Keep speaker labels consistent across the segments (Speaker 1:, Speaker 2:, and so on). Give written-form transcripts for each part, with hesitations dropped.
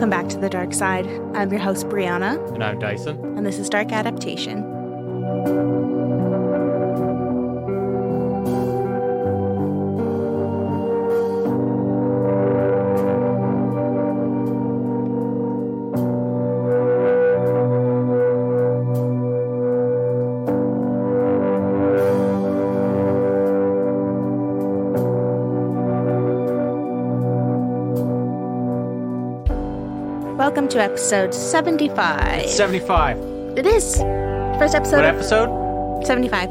Speaker 1: Welcome back to the dark side. I'm your host, Brianna.
Speaker 2: And I'm Dyson.
Speaker 1: And this is Dark Adaptation. Welcome to episode 75.
Speaker 2: It's 75.
Speaker 1: It is. First episode.
Speaker 2: What episode?
Speaker 1: 75.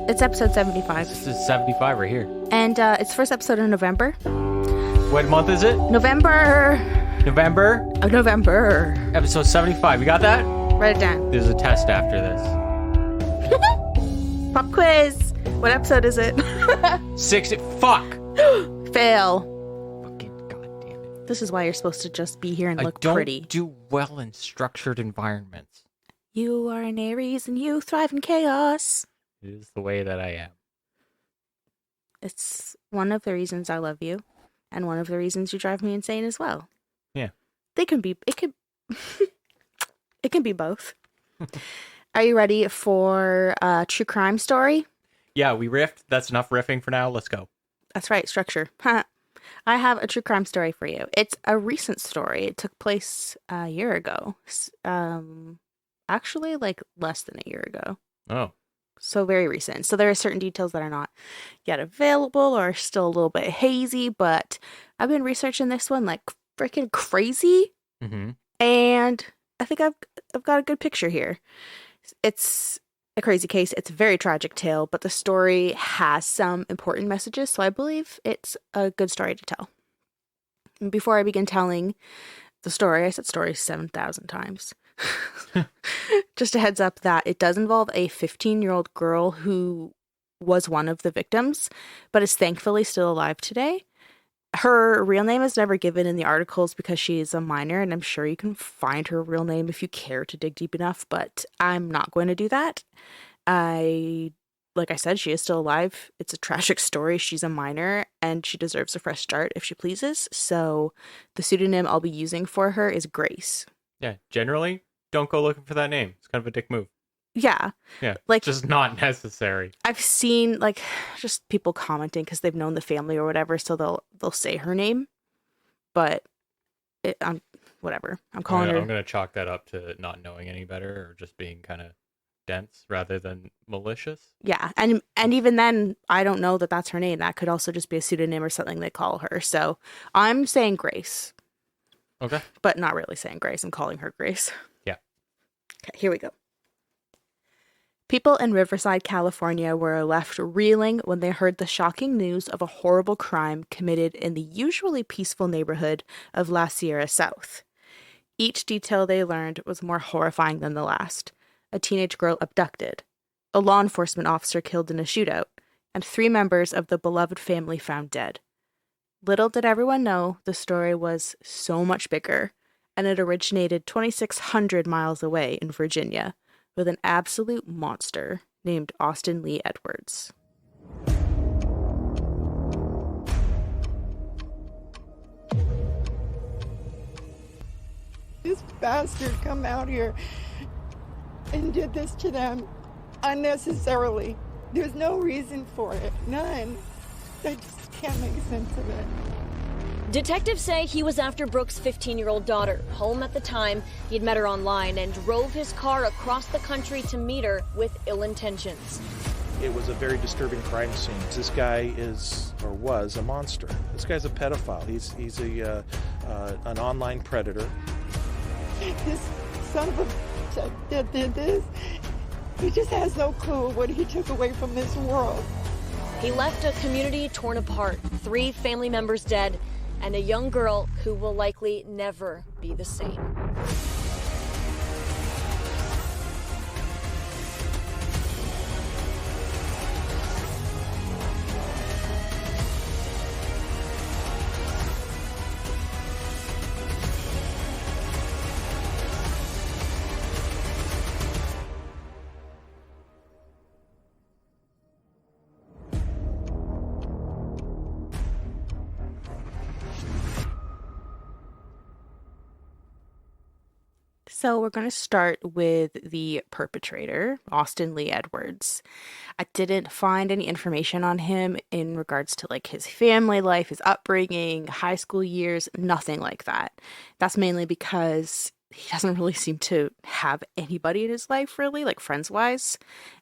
Speaker 1: It's episode 75.
Speaker 2: This is 75 right here.
Speaker 1: And it's first episode in November.
Speaker 2: What month is it?
Speaker 1: November.
Speaker 2: November?
Speaker 1: Oh, November.
Speaker 2: Episode 75. You got that?
Speaker 1: Write it down.
Speaker 2: There's a test after this.
Speaker 1: Pop quiz. What episode is it?
Speaker 2: 60. Fuck.
Speaker 1: Fail.
Speaker 2: Goddamn.
Speaker 1: This is why you're supposed to just be here and look pretty.
Speaker 2: I don't do well in structured environments.
Speaker 1: You are an Aries and you thrive in chaos.
Speaker 2: It is the way that I am.
Speaker 1: It's one of the reasons I love you, and one of the reasons you drive me insane as well.
Speaker 2: Yeah.
Speaker 1: It can be both. Are you ready for a true crime story?
Speaker 2: Yeah, we riffed. That's enough riffing for now. Let's go.
Speaker 1: That's right, structure. I have a true crime story for you. It's a recent story. It took place a year ago. Actually, like less than a year ago.
Speaker 2: Oh.
Speaker 1: So very recent. So there are certain details that are not yet available or still a little bit hazy, but I've been researching this one like freaking crazy.
Speaker 2: Mm-hmm.
Speaker 1: And I think I've got a good picture here. It's a crazy case. It's a very tragic tale, but the story has some important messages, so I believe it's a good story to tell. And before I begin telling the story, I said story 7,000 times. Just a heads up that it does involve a 15-year-old girl who was one of the victims, but is thankfully still alive today. Her real name is never given in the articles because she is a minor, and I'm sure you can find her real name if you care to dig deep enough, but I'm not going to do that. Like I said, she is still alive. It's a tragic story. She's a minor, and she deserves a fresh start if she pleases. So the pseudonym I'll be using for her is Grace.
Speaker 2: Yeah, generally, don't go looking for that name. It's kind of a dick move.
Speaker 1: Yeah.
Speaker 2: Yeah,
Speaker 1: like
Speaker 2: just not necessary.
Speaker 1: I've seen like just people commenting because they've known the family or whatever, so they'll say her name, but I'm whatever. I'm calling her.
Speaker 2: I'm gonna chalk that up to not knowing any better or just being kind of dense rather than malicious.
Speaker 1: Yeah, and even then, I don't know that that's her name. That could also just be a pseudonym or something they call her. So I'm saying Grace.
Speaker 2: Okay.
Speaker 1: But not really saying Grace. I'm calling her Grace.
Speaker 2: Yeah.
Speaker 1: Okay, here we go. People in Riverside, California were left reeling when they heard the shocking news of a horrible crime committed in the usually peaceful neighborhood of La Sierra South. Each detail they learned was more horrifying than the last. A teenage girl abducted, a law enforcement officer killed in a shootout, and 3 members of the beloved family found dead. Little did everyone know the story was so much bigger, and it originated 2,600 miles away in Virginia, with an absolute monster named Austin Lee Edwards.
Speaker 3: This bastard come out here and did this to them unnecessarily. There's no reason for it. None. I just can't make sense of it.
Speaker 4: Detectives say he was after Brooke's 15-year-old daughter, home at the time. He'd met her online and drove his car across the country to meet her with ill intentions.
Speaker 5: It was a very disturbing crime scene. This guy is, or was, a monster. This guy's a pedophile. He's an online predator.
Speaker 3: This son of a bitch that did this, he just has no clue what he took away from this world.
Speaker 4: He left a community torn apart, 3 family members dead, and a young girl who will likely never be the same.
Speaker 1: So we're going to start with the perpetrator, Austin Lee Edwards. I didn't find any information on him in regards to like his family life, his upbringing, high school years, nothing like that. That's mainly because he doesn't really seem to have anybody in his life really, like friends-wise,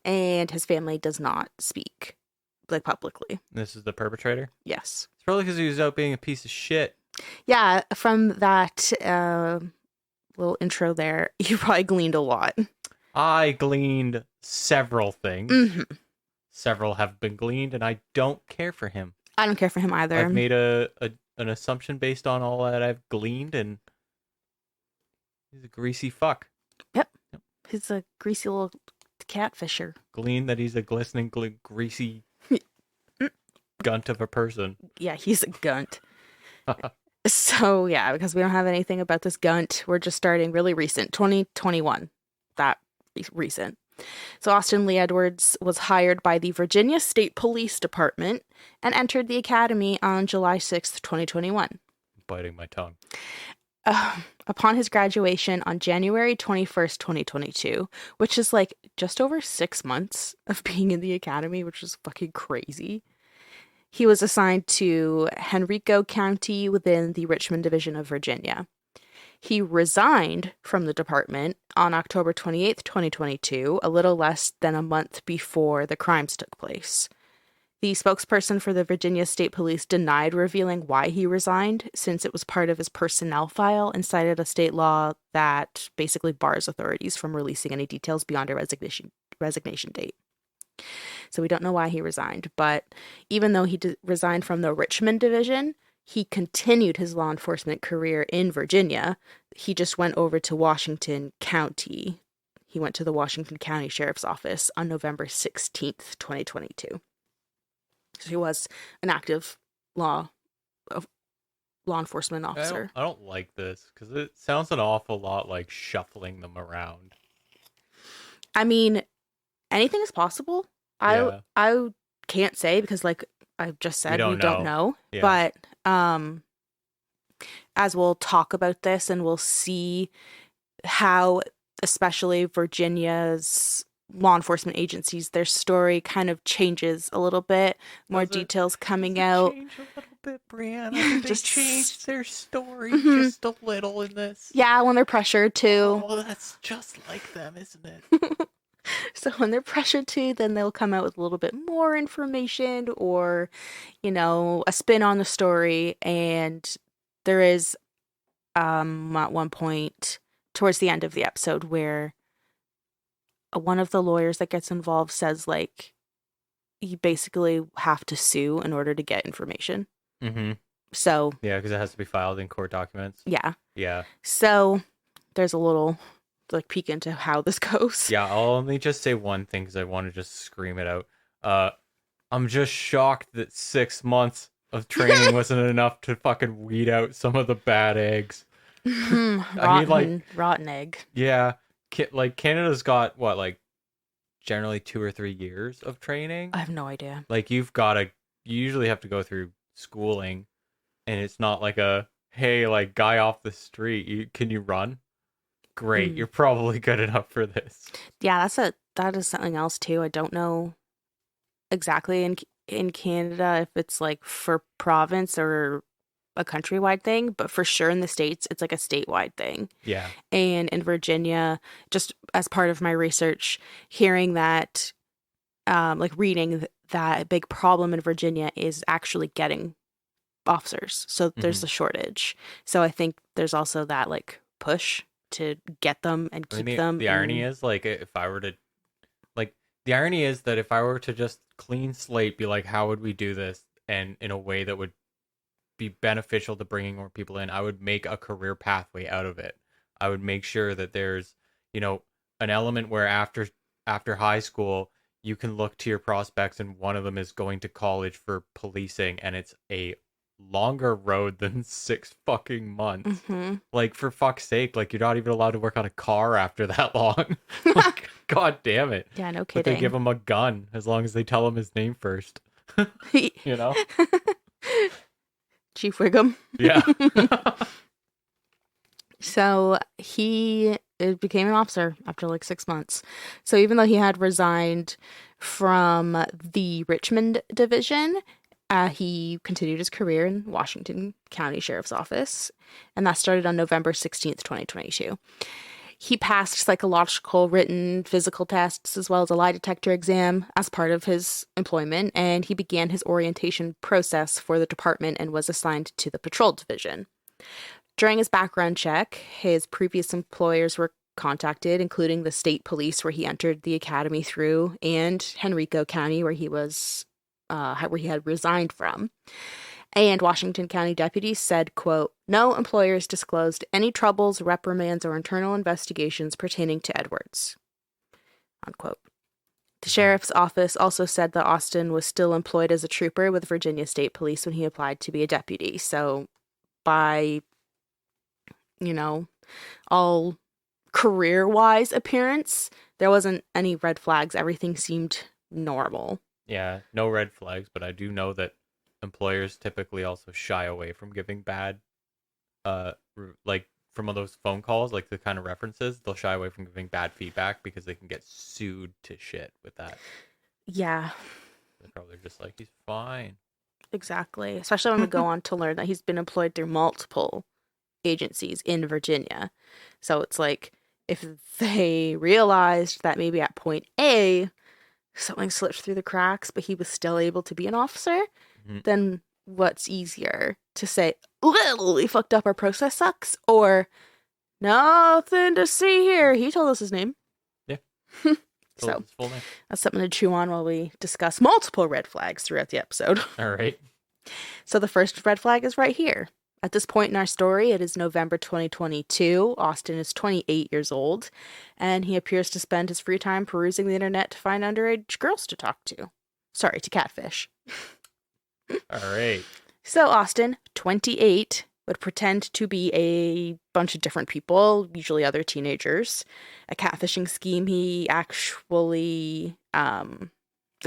Speaker 1: and his family does not speak like publicly.
Speaker 2: This is the perpetrator?
Speaker 1: Yes.
Speaker 2: It's probably because he was out being a piece of shit.
Speaker 1: Yeah, from that little intro there, you probably gleaned a lot.
Speaker 2: I gleaned several things.
Speaker 1: Mm-hmm.
Speaker 2: Several have been gleaned, and I don't care for him.
Speaker 1: I don't care for him either.
Speaker 2: I've made an assumption based on all that I've gleaned, and he's a greasy fuck.
Speaker 1: Yep. He's a greasy little catfisher.
Speaker 2: Gleaned that he's a glistening, greasy gunt of a person.
Speaker 1: Yeah, he's a gunt. So, yeah, because we don't have anything about this gunt, we're just starting really recent, 2021. That recent. So Austin Lee Edwards was hired by the Virginia State Police Department and entered the academy on July 6th, 2021.
Speaker 2: Biting my tongue.
Speaker 1: Upon his graduation on January 21st, 2022, which is like just over 6 months of being in the academy, which is fucking crazy. He was assigned to Henrico County within the Richmond Division of Virginia. He resigned from the department on October 28th, 2022, a little less than a month before the crimes took place. The spokesperson for the Virginia State Police denied revealing why he resigned, since it was part of his personnel file and cited a state law that basically bars authorities from releasing any details beyond a resignation date. So we don't know why he resigned, but even though he resigned from the Richmond Division, he continued his law enforcement career in Virginia. He just went over to Washington County. He went to the Washington County Sheriff's Office on November 16th, 2022. So he was an active law enforcement officer.
Speaker 2: I don't like this because it sounds an awful lot like shuffling them around.
Speaker 1: I mean, anything is possible.
Speaker 2: Yeah.
Speaker 1: I can't say because, like I just said, we don't know.
Speaker 2: Yeah.
Speaker 1: But as we'll talk about this and we'll see how, especially Virginia's law enforcement agencies, their story kind of changes a little bit. More details coming out.
Speaker 2: Change a little bit, Brianna. Just change their story just a little in this.
Speaker 1: Yeah, when they're pressured to.
Speaker 2: Oh, that's just like them, isn't it?
Speaker 1: So when they're pressured to, then they'll come out with a little bit more information or, a spin on the story. And there is at one point towards the end of the episode where one of the lawyers that gets involved says, like, you basically have to sue in order to get information.
Speaker 2: Mm-hmm.
Speaker 1: So.
Speaker 2: Yeah, because it has to be filed in court documents.
Speaker 1: Yeah.
Speaker 2: Yeah.
Speaker 1: So there's a little peek into how this goes.
Speaker 2: Yeah, I'll only just say one thing because I want to just scream it out. I'm just shocked that 6 months of training wasn't enough to fucking weed out some of the bad eggs.
Speaker 1: Rotten egg.
Speaker 2: Yeah, Canada's got what, generally 2 or 3 years of training.
Speaker 1: I have no idea.
Speaker 2: You usually have to go through schooling, and it's not like a hey, guy off the street, can you run? Great, you're probably good enough for this.
Speaker 1: Yeah, that is something else too. I don't know exactly in Canada if it's for province or a countrywide thing, but for sure in the States it's a statewide thing.
Speaker 2: Yeah.
Speaker 1: And in Virginia, just as part of my research, hearing that reading that a big problem in Virginia is actually getting officers. So there's a shortage. So I think there's also that push to get them and keep them.
Speaker 2: The irony is if I were to the irony is that if I were to just clean slate, be like, how would we do this? And in a way that would be beneficial to bringing more people in, I would make a career pathway out of it. I would make sure that there's, an element where after high school, you can look to your prospects and one of them is going to college for policing and it's a longer road than 6 fucking months.
Speaker 1: Mm-hmm.
Speaker 2: For fuck's sake, you're not even allowed to work on a car after that long. God damn it.
Speaker 1: Yeah, no
Speaker 2: But
Speaker 1: kidding.
Speaker 2: they give him a gun as long as they tell him his name first.
Speaker 1: Chief Wiggum.
Speaker 2: Yeah.
Speaker 1: So he it became an officer after like 6 months. So even though he had resigned from the Richmond division, he continued his career in Washington County Sheriff's Office, and that started on November 16th, 2022. He passed psychological, written, physical tests, as well as a lie detector exam as part of his employment, and he began his orientation process for the department and was assigned to the patrol division. During his background check, his previous employers were contacted, including the state police where he entered the academy through, and Henrico County, where he had resigned from. And Washington County deputies said, quote, "No employers disclosed any troubles, reprimands, or internal investigations pertaining to Edwards," unquote. The sheriff's office also said that Austin was still employed as a trooper with Virginia State Police when he applied to be a deputy. So by, all career-wise appearance, there wasn't any red flags. Everything seemed normal.
Speaker 2: Yeah, no red flags, but I do know that employers typically also shy away from giving bad, like from all those phone calls, like the kind of references, they'll shy away from giving bad feedback because they can get sued to shit with that.
Speaker 1: Yeah.
Speaker 2: They're probably just like, he's fine.
Speaker 1: Exactly. Especially when we go on to learn that he's been employed through multiple agencies in Virginia. So it's like, if they realized that maybe at point A, something slipped through the cracks, but he was still able to be an officer, then what's easier to say, well, we fucked up, our process sucks, or nothing to see here, he told us his name.
Speaker 2: Yeah.
Speaker 1: So
Speaker 2: his full name.
Speaker 1: That's something to chew on while we discuss multiple red flags throughout the episode.
Speaker 2: All right.
Speaker 1: So the first red flag is right here. At this point in our story, it is November 2022. Austin is 28 years old, and he appears to spend his free time perusing the internet to find underage girls to talk to. Sorry, to catfish.
Speaker 2: All right.
Speaker 1: So Austin, 28, would pretend to be a bunch of different people, usually other teenagers. A catfishing scheme the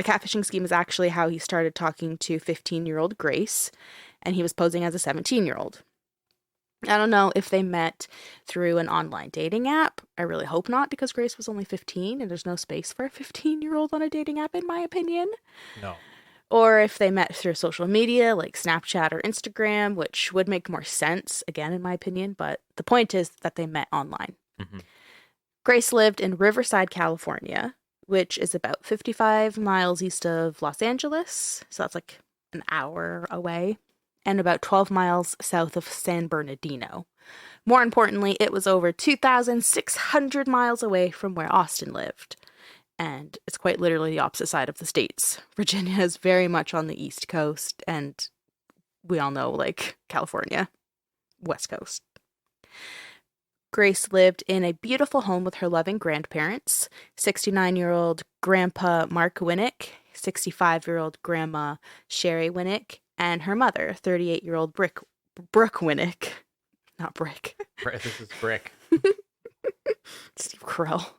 Speaker 1: catfishing scheme is actually how he started talking to 15-year-old Grace, and he was posing as a 17-year-old. I don't know if they met through an online dating app. I really hope not, because Grace was only 15, and there's no space for a 15-year-old on a dating app, in my opinion.
Speaker 2: No.
Speaker 1: Or if they met through social media like Snapchat or Instagram, which would make more sense, again, in my opinion. But the point is that they met online.
Speaker 2: Mm-hmm.
Speaker 1: Grace lived in Riverside, California, which is about 55 miles east of Los Angeles. So that's like an hour away. And about 12 miles south of San Bernardino. More importantly, it was over 2,600 miles away from where Austin lived. And it's quite literally the opposite side of the states. Virginia is very much on the East Coast, and we all know, like, California, West Coast. Grace lived in a beautiful home with her loving grandparents, 69-year-old Grandpa Mark Winnick, 65-year-old Grandma Sherry Winnick, and her mother, 38-year-old Brooke Winnick. Not Brick.
Speaker 2: This is Brick.
Speaker 1: Steve Carell.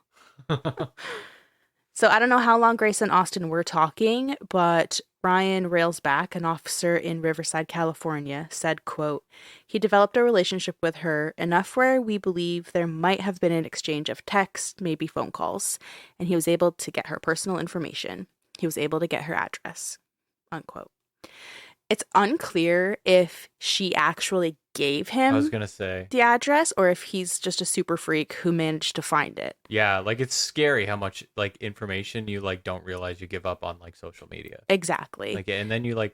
Speaker 1: So I don't know how long Grace and Austin were talking, but Ryan Railsback, an officer in Riverside, California, said, quote, "He developed a relationship with her enough where we believe there might have been an exchange of text, maybe phone calls, and he was able to get her personal information. He was able to get her address," unquote. It's unclear if she actually gave him
Speaker 2: I was going to say
Speaker 1: the address or if he's just a super freak who managed to find it.
Speaker 2: Yeah, like it's scary how much like information you like don't realize you give up on like social media.
Speaker 1: Exactly.
Speaker 2: Like, and then you like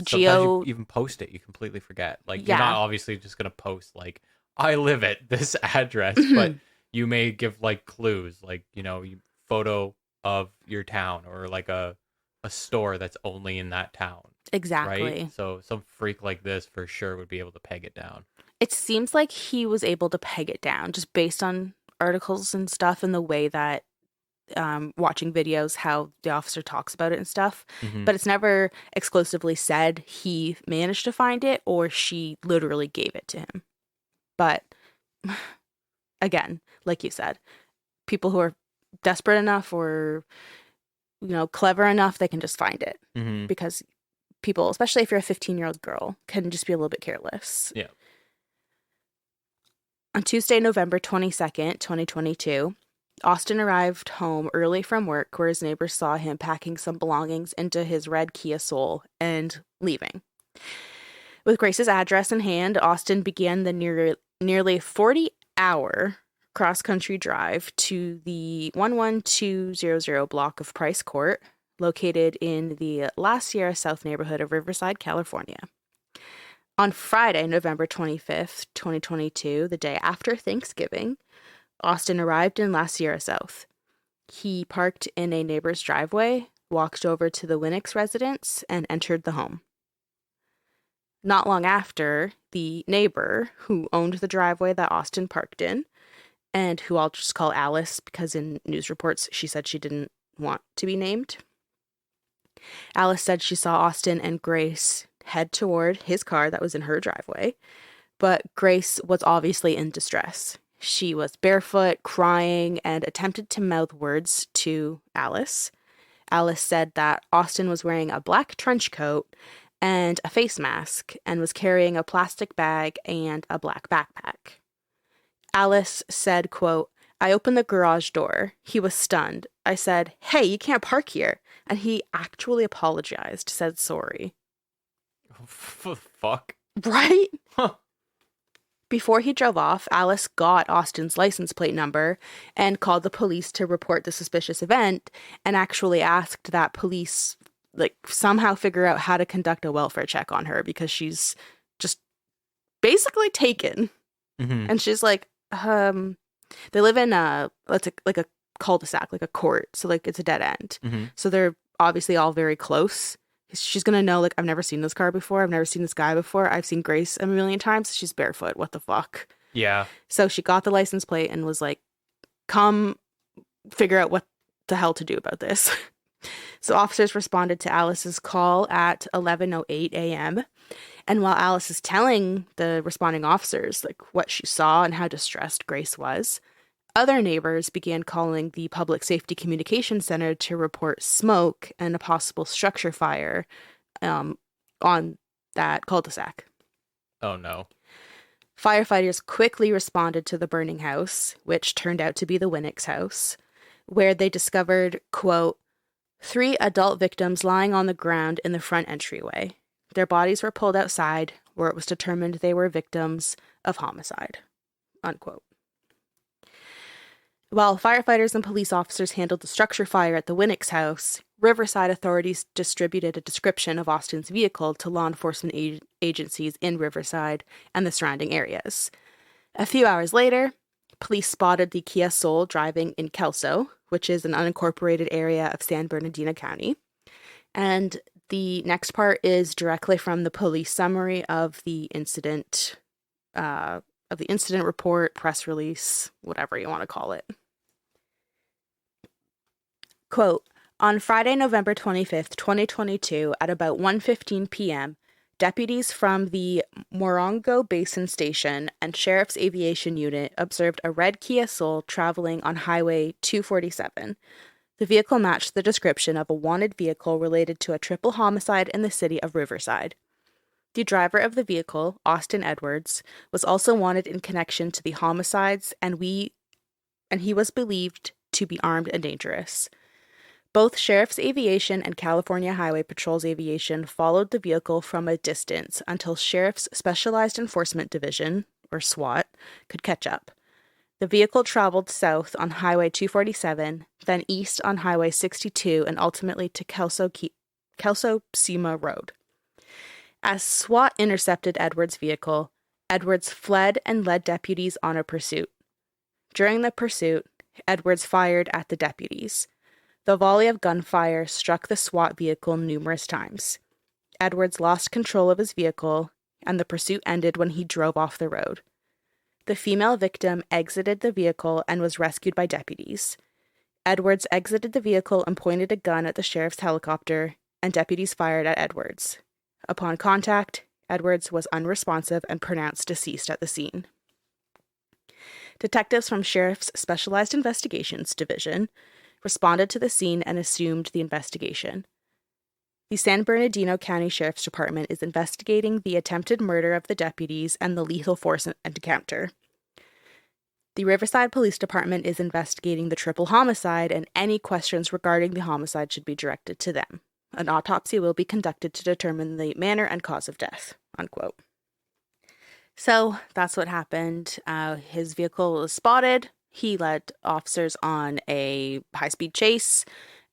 Speaker 1: geo,
Speaker 2: you even post it, you completely forget. Like
Speaker 1: Yeah.
Speaker 2: You're not obviously just going to post like I live at this address, but you may give like clues, like, you photo of your town or like a store that's only in that town.
Speaker 1: Exactly.
Speaker 2: Right? So some freak like this for sure would be able to peg it down.
Speaker 1: It seems like he was able to peg it down just based on articles and stuff and the way that watching videos, how the officer talks about it and stuff.
Speaker 2: Mm-hmm.
Speaker 1: But it's never exclusively said he managed to find it or she literally gave it to him. But again, like you said, people who are desperate enough or clever enough, they can just find it.
Speaker 2: Mm-hmm.
Speaker 1: Because people, especially if you're a 15-year-old girl, can just be a little bit careless.
Speaker 2: Yeah.
Speaker 1: On Tuesday, November 22nd, 2022, Austin arrived home early from work where his neighbors saw him packing some belongings into his red Kia Soul and leaving. With Grace's address in hand, Austin began the nearly 40-hour cross-country drive to the 11200 block of Price Court, located in the La Sierra South neighborhood of Riverside, California. On Friday, November 25th, 2022, the day after Thanksgiving, Austin arrived in La Sierra South. He parked in a neighbor's driveway, walked over to the Winnick's residence, and entered the home. Not long after, the neighbor who owned the driveway that Austin parked in, and who I'll just call Alice because in news reports she said she didn't want to be named. Alice said she saw Austin and Grace head toward his car that was in her driveway, but Grace was obviously in distress. She was barefoot, crying, and attempted to mouth words to Alice. Alice said that Austin was wearing a black trench coat and a face mask and was carrying a plastic bag and a black backpack. Alice said, quote, "I opened the garage door. He was stunned. I said, 'Hey, you can't park here.' And he actually apologized, said sorry."
Speaker 2: Fuck.
Speaker 1: Right?
Speaker 2: Huh.
Speaker 1: Before he drove off, Alice got Austin's license plate number and called the police to report the suspicious event and actually asked that police somehow figure out how to conduct a welfare check on her because she's just basically taken.
Speaker 2: Mm-hmm.
Speaker 1: And she's like, they live in a cul-de-sac, like a court. So it's a dead end.
Speaker 2: Mm-hmm.
Speaker 1: So they're obviously all very close. She's going to know, I've never seen this car before. I've never seen this guy before. I've seen Grace a million times. She's barefoot. What the fuck?
Speaker 2: Yeah.
Speaker 1: So she got the license plate and was like, come figure out what the hell to do about this. So officers responded to Alice's call at 11:08 a.m. And while Alice is telling the responding officers what she saw and how distressed Grace was, other neighbors began calling the Public Safety Communications Center to report smoke and a possible structure fire on that cul-de-sac.
Speaker 2: Oh, no.
Speaker 1: Firefighters quickly responded to the burning house, which turned out to be the Winnick's house, where they discovered, quote, 3 adult victims lying on the ground in the front entryway. Their bodies were pulled outside, where it was determined they were victims of homicide, unquote. While firefighters and police officers handled the structure fire at the Winnick's house, Riverside authorities distributed a description of Austin's vehicle to law enforcement agencies in Riverside and the surrounding areas. A few hours later, police spotted the Kia Soul driving in Kelso, which is an unincorporated area of San Bernardino County. And the next part is directly from the police summary of the incident report, press release, whatever you want to call it. Quote, on Friday, November 25th, 2022, at about 1:15 p.m., deputies from the Morongo Basin Station and Sheriff's Aviation Unit observed a red Kia Soul traveling on Highway 247. The vehicle matched the description of a wanted vehicle related to a triple homicide in the city of Riverside. The driver of the vehicle, Austin Edwards, was also wanted in connection to the homicides, and he was believed to be armed and dangerous. Both Sheriff's Aviation and California Highway Patrol's Aviation followed the vehicle from a distance until Sheriff's Specialized Enforcement Division, or SWAT, could catch up. The vehicle traveled south on Highway 247, then east on Highway 62, and ultimately to Kelso-Sema Road. As SWAT intercepted Edwards' vehicle, Edwards fled and led deputies on a pursuit. During the pursuit, Edwards fired at the deputies. The volley of gunfire struck the SWAT vehicle numerous times. Edwards lost control of his vehicle, and the pursuit ended when he drove off the road. The female victim exited the vehicle and was rescued by deputies. Edwards exited the vehicle and pointed a gun at the sheriff's helicopter, and deputies fired at Edwards. Upon contact, Edwards was unresponsive and pronounced deceased at the scene. Detectives from Sheriff's Specialized Investigations Division responded to the scene and assumed the investigation. The San Bernardino County Sheriff's Department is investigating the attempted murder of the deputies and the lethal force encounter. The Riverside Police Department is investigating the triple homicide, and any questions regarding the homicide should be directed to them. An autopsy will be conducted to determine the manner and cause of death, unquote. So that's what happened. His vehicle was spotted. He led officers on a high-speed chase,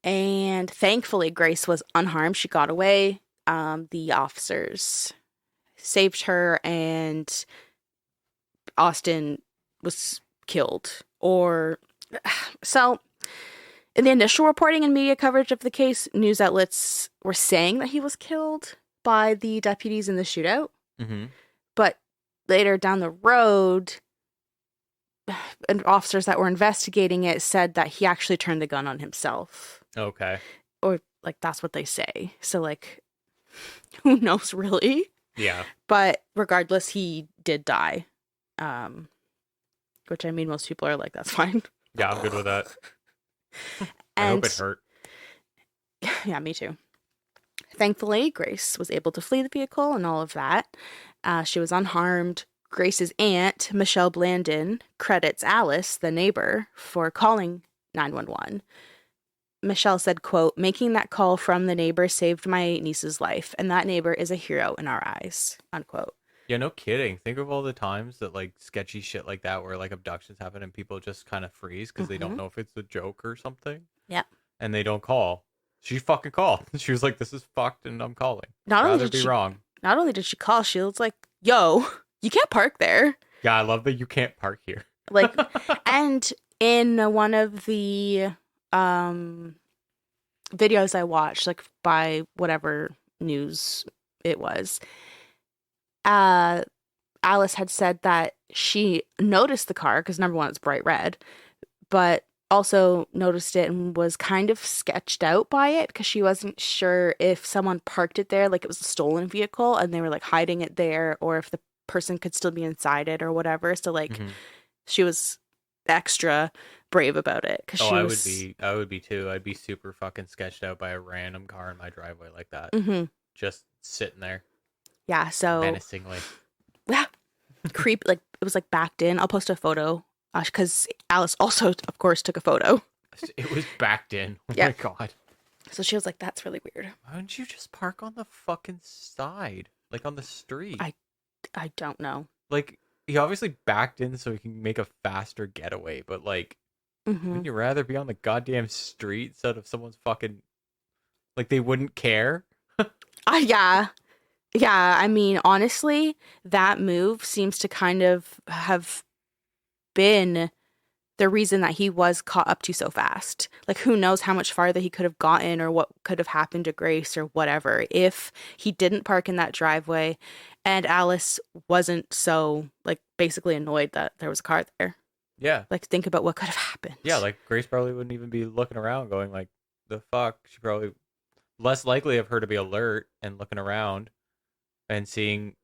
Speaker 1: and thankfully Grace was unharmed. She got away. The officers saved her, and Austin was killed. So, in the initial reporting and media coverage of the case, news outlets were saying that he was killed by the deputies in the shootout.
Speaker 2: Mm-hmm.
Speaker 1: But later down the road, and officers that were investigating it said that he actually turned the gun on himself.
Speaker 2: Okay.
Speaker 1: Or, like, that's what they say. So, like, who knows, really?
Speaker 2: Yeah.
Speaker 1: But regardless, he did die. Which, I mean, most people are like, that's fine.
Speaker 2: Yeah, I'm good with that. I hope it hurt.
Speaker 1: Yeah, me too. Thankfully, Grace was able to flee the vehicle and all of that. She was unharmed. Grace's aunt, Michelle Blandon, credits Alice, the neighbor, for calling 911. Michelle said, quote, "Making that call from the neighbor saved my niece's life, and that neighbor is a hero in our eyes," unquote.
Speaker 2: Yeah, no kidding. Think of all the times that, like, sketchy shit like that where, like, abductions happen and people just kind of freeze because they don't know if it's a joke or something.
Speaker 1: Yep.
Speaker 2: And they don't call. She fucking called. She was like, "This is fucked and I'm calling."
Speaker 1: Not only
Speaker 2: Rather be wrong.
Speaker 1: Not only did she call, she was like, "Yo, you can't park there."
Speaker 2: Yeah, I love that you can't park here.
Speaker 1: Like, and in one of the videos I watched, like, by whatever news it was, Alice had said that she noticed the car because, number one, it's bright red, but also noticed it and was kind of sketched out by it because she wasn't sure if someone parked it there, like it was a stolen vehicle and they were, like, hiding it there, or if the person could still be inside it or whatever. So, like, she was extra brave about it because
Speaker 2: I would be too. I'd be super fucking sketched out by a random car in my driveway like that. Just sitting there.
Speaker 1: Yeah, so
Speaker 2: menacingly.
Speaker 1: Yeah. Creep, like, it was, like, backed in. I'll post a photo because Alice also, of course, took a photo.
Speaker 2: It was backed in. Oh
Speaker 1: Yeah.
Speaker 2: my god.
Speaker 1: So she was like, "That's really weird."
Speaker 2: Why don't you just park on the fucking side? Like, on the street?
Speaker 1: I don't know.
Speaker 2: Like, he obviously backed in so he can make a faster getaway, but, like, wouldn't you rather be on the goddamn street instead of someone's fucking... Like, they wouldn't care?
Speaker 1: Yeah. Yeah, I mean, honestly, that move seems to kind of have been the reason that he was caught up to so fast. Like, who knows how much farther he could have gotten or what could have happened to Grace or whatever if he didn't park in that driveway and Alice wasn't so, like, basically annoyed that there was a car there.
Speaker 2: Yeah.
Speaker 1: Like, think about what could have happened.
Speaker 2: Yeah, like, Grace probably wouldn't even be looking around going, like, the fuck? She probably... Less likely of her to be alert and looking around and seeing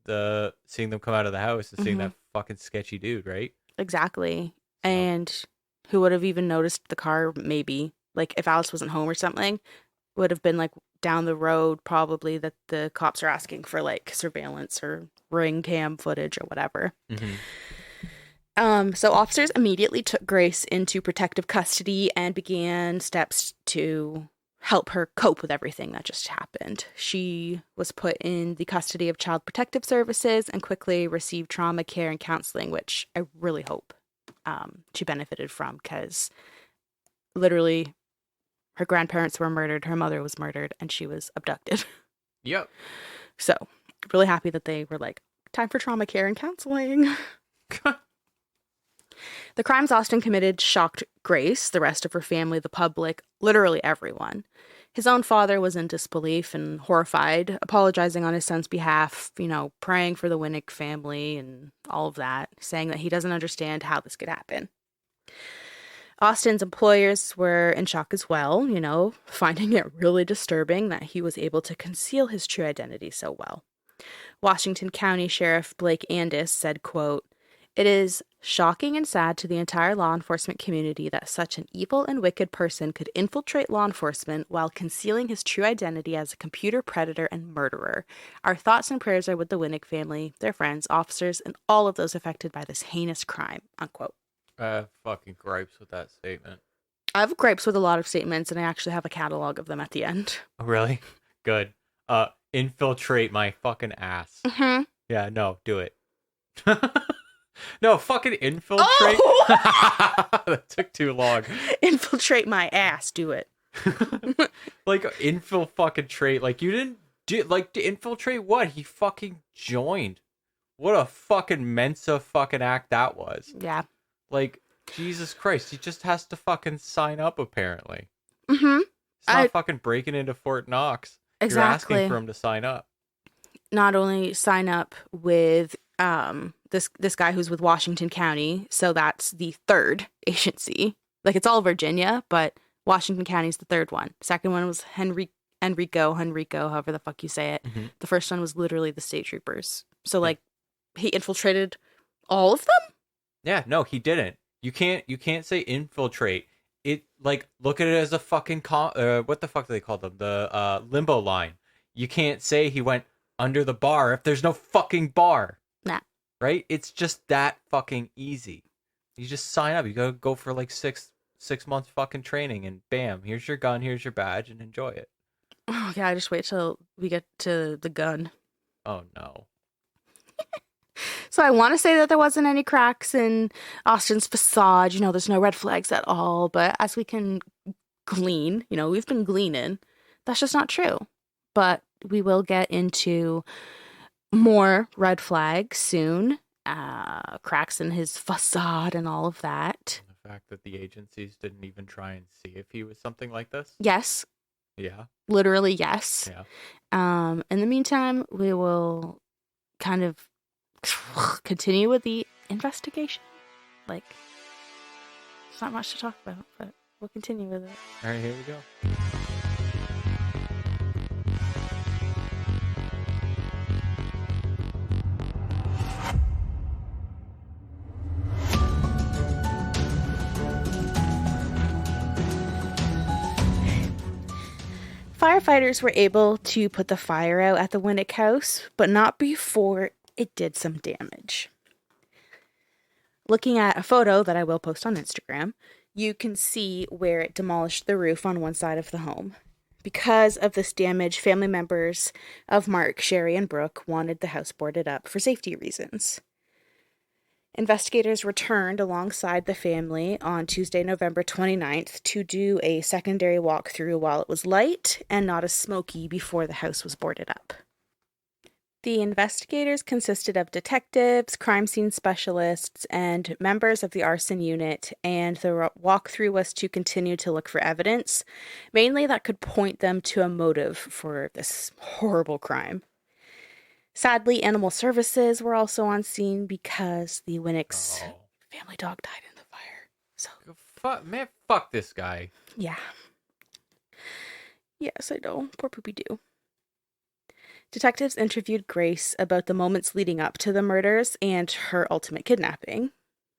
Speaker 2: them come out of the house and seeing that fucking sketchy dude, right?
Speaker 1: Exactly. So. And who would have even noticed the car, maybe? Like, if Alice wasn't home or something, would have been, like, down the road probably that the cops are asking for, like, surveillance or ring cam footage or whatever. So officers immediately took Grace into protective custody and began steps to help her cope with everything that just happened. She was put in the custody of Child Protective Services and quickly received trauma care and counseling, which I really hope she benefited from, because literally her grandparents were murdered, her mother was murdered, and she was abducted.
Speaker 2: Yep.
Speaker 1: So really happy that they were like, time for trauma care and counseling. The crimes Austin committed shocked Grace, the rest of her family, the public, literally everyone. His own father was in disbelief and horrified, apologizing on his son's behalf, praying for the Winnick family and all of that, saying that he doesn't understand how this could happen. Austin's employers were in shock as well, finding it really disturbing that he was able to conceal his true identity so well. Washington County Sheriff Blake Andis said, quote, "It is shocking and sad to the entire law enforcement community that such an evil and wicked person could infiltrate law enforcement while concealing his true identity as a computer predator and murderer. Our thoughts and prayers are with the Winnick family, their friends, officers, and all of those affected by this heinous crime," unquote.
Speaker 2: Fucking gripes with that statement.
Speaker 1: I have gripes with a lot of statements, and I actually have a catalog of them at the end.
Speaker 2: Oh, really? Good. Infiltrate my fucking ass.
Speaker 1: Mm-hmm.
Speaker 2: Yeah, no, do it. No, fucking infiltrate.
Speaker 1: Oh!
Speaker 2: That took too long.
Speaker 1: Infiltrate my ass. Do it.
Speaker 2: Like fucking trait. Like you didn't do like to infiltrate what? He fucking joined. What a fucking Mensa fucking act that was.
Speaker 1: Yeah.
Speaker 2: Like Jesus Christ, he just has to fucking sign up apparently.
Speaker 1: Mm-hmm.
Speaker 2: It's not fucking breaking into Fort Knox.
Speaker 1: Exactly.
Speaker 2: You're asking for him to sign up.
Speaker 1: Not only sign up with this guy who's with Washington County, so that's the third agency. Like it's all Virginia, but Washington County is the third one. Second one was Henrico, however the fuck you say it.
Speaker 2: Mm-hmm.
Speaker 1: The first one was literally the state troopers. So like he infiltrated all of them?
Speaker 2: Yeah, no, he didn't. You can't say infiltrate. It like look at it as a fucking what the fuck do they call them? The limbo line. You can't say he went under the bar if there's no fucking bar.
Speaker 1: Nah.
Speaker 2: Right? It's just that fucking easy. You just sign up. You gotta go for like six months fucking training and bam, here's your gun, here's your badge, and enjoy it.
Speaker 1: Oh yeah, just wait till we get to the gun.
Speaker 2: Oh no.
Speaker 1: So I want to say that there wasn't any cracks in Austin's facade. You know, there's no red flags at all. But as we can glean, you know, we've been gleaning, that's just not true. But we will get into more red flags soon. Cracks in his facade and all of that.
Speaker 2: The fact that the agencies didn't even try and see if he was something like this.
Speaker 1: Yes.
Speaker 2: Yeah.
Speaker 1: Literally, yes.
Speaker 2: Yeah.
Speaker 1: In the meantime, we will kind of continue with the investigation. Like, there's not much to talk about, but we'll continue with it.
Speaker 2: All right, here we go.
Speaker 1: Firefighters were able to put the fire out at the Winnick house, but not before it did some damage. Looking at a photo that I will post on Instagram, you can see where it demolished the roof on one side of the home. Because of this damage, family members of Mark, Sherry, and Brooke wanted the house boarded up for safety reasons. Investigators returned alongside the family on Tuesday, November 29th to do a secondary walkthrough while it was light and not as smoky before the house was boarded up. The investigators consisted of detectives, crime scene specialists, and members of the arson unit, and the walkthrough was to continue to look for evidence, mainly that could point them to a motive for this horrible crime. Sadly, animal services were also on scene because the Winnick's family dog died in the fire. So,
Speaker 2: Fuck this guy.
Speaker 1: Yeah. Yes, I know. Poor Poopy Doo. Detectives interviewed Grace about the moments leading up to the murders and her ultimate kidnapping.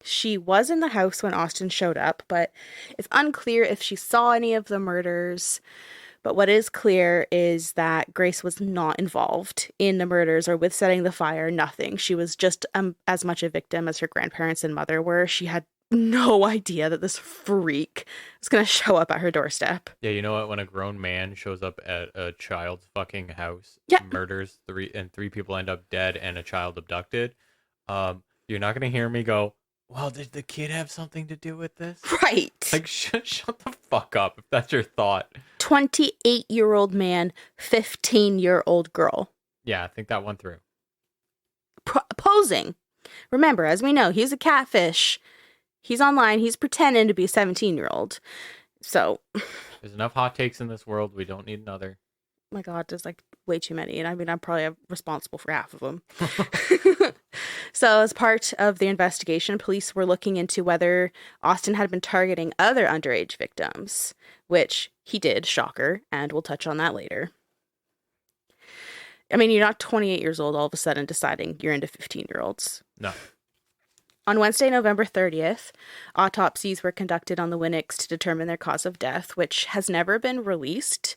Speaker 1: She was in the house when Austin showed up, but it's unclear if she saw any of the murders. But what is clear is that Grace was not involved in the murders or with setting the fire, nothing. She was just as much a victim as her grandparents and mother were. She had no idea that this freak was going to show up at her doorstep.
Speaker 2: Yeah, you know what? When a grown man shows up at a child's fucking house, murders three people end up dead and a child abducted, you're not going to hear me go, well, did the kid have something to do with this?
Speaker 1: Right.
Speaker 2: Like, shut the fuck up if that's your thought.
Speaker 1: 28-year-old man, 15-year-old girl.
Speaker 2: Yeah, I think that went through.
Speaker 1: Posing. Remember, as we know, he's a catfish. He's online. He's pretending to be a 17-year-old. So.
Speaker 2: There's enough hot takes in this world. We don't need another.
Speaker 1: My God, there's like way too many. And I mean, I'm probably responsible for half of them. So as part of the investigation, police were looking into whether Austin had been targeting other underage victims, which he did, shocker, and we'll touch on that later. I mean, you're not 28 years old all of a sudden deciding you're into 15-year-olds.
Speaker 2: No.
Speaker 1: On Wednesday, November 30th, autopsies were conducted on the Winnicks to determine their cause of death, which has never been released.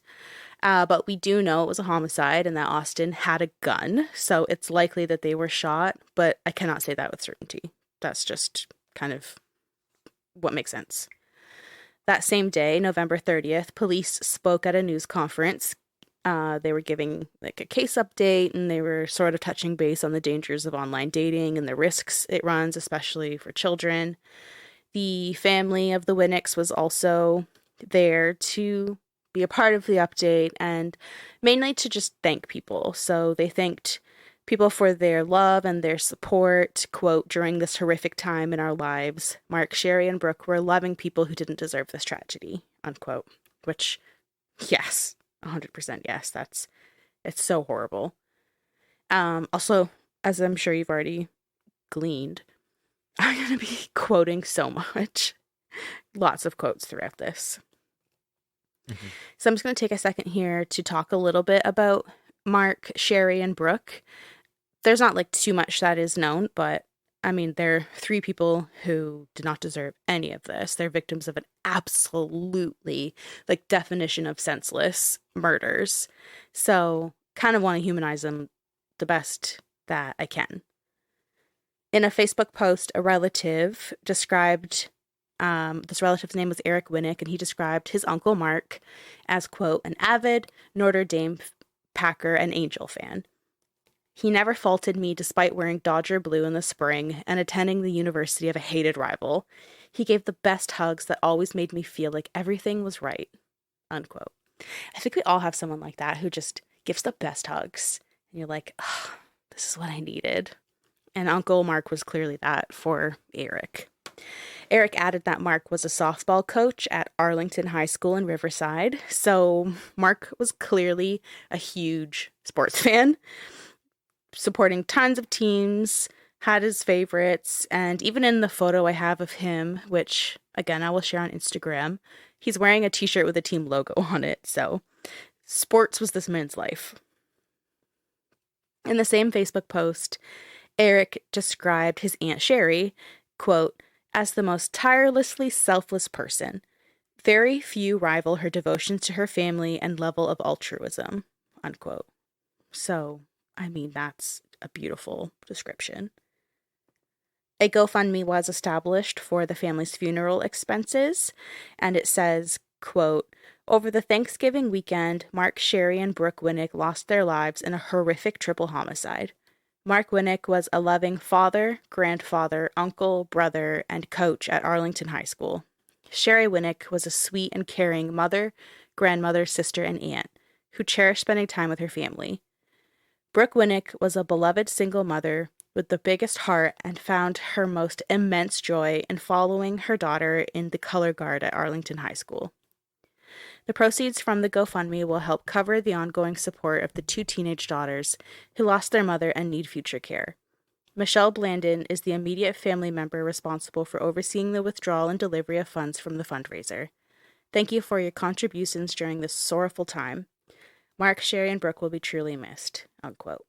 Speaker 1: But we do know it was a homicide and that Austin had a gun, so it's likely that they were shot, but I cannot say that with certainty. That's just kind of what makes sense. That same day, November 30th, police spoke at a news conference. They were giving like a case update, and they were sort of touching base on the dangers of online dating and the risks it runs, especially for children. The family of the Winnecks was also there to be a part of the update and mainly to just thank people. So they thanked people for their love and their support. Quote, during this horrific time in our lives, Mark, Sherry, and Brooke were loving people who didn't deserve this tragedy, unquote. Which, yes, 100% yes. It's so horrible. Also, as I'm sure you've already gleaned, I'm going to be quoting so much. Lots of quotes throughout this. Mm-hmm. So I'm just going to take a second here to talk a little bit about Mark, Sherry, and Brooke. There's not like too much that is known, but I mean, they're three people who did not deserve any of this. They're victims of an absolutely like definition of senseless murders. So kind of want to humanize them the best that I can. In a Facebook post, a relative described, this relative's name was Eric Winnick, and he described his uncle Mark as, quote, an avid Notre Dame Packer and Angel fan. He never faulted me despite wearing Dodger blue in the spring and attending the university of a hated rival. He gave the best hugs that always made me feel like everything was right, unquote. I think we all have someone like that who just gives the best hugs. And you're like, oh, this is what I needed. And Uncle Mark was clearly that for Eric. Eric added that Mark was a softball coach at Arlington High School in Riverside. So Mark was clearly a huge sports fan, supporting tons of teams, had his favorites, and even in the photo I have of him, which, again, I will share on Instagram, he's wearing a t-shirt with a team logo on it. So sports was this man's life. In the same Facebook post, Eric described his Aunt Sherry, quote, as the most tirelessly selfless person. Very few rival her devotion to her family and level of altruism, unquote. So, I mean, that's a beautiful description. A GoFundMe was established for the family's funeral expenses, and it says, quote, over the Thanksgiving weekend, Mark, Sherry, and Brooke Winnick lost their lives in a horrific triple homicide. Mark Winnick was a loving father, grandfather, uncle, brother, and coach at Arlington High School. Sherry Winnick was a sweet and caring mother, grandmother, sister, and aunt who cherished spending time with her family. Brooke Winnick was a beloved single mother with the biggest heart and found her most immense joy in following her daughter in the color guard at Arlington High School. The proceeds from the GoFundMe will help cover the ongoing support of the two teenage daughters who lost their mother and need future care. Michelle Blandon is the immediate family member responsible for overseeing the withdrawal and delivery of funds from the fundraiser. Thank you for your contributions during this sorrowful time. Mark, Sherry, and Brooke will be truly missed, unquote.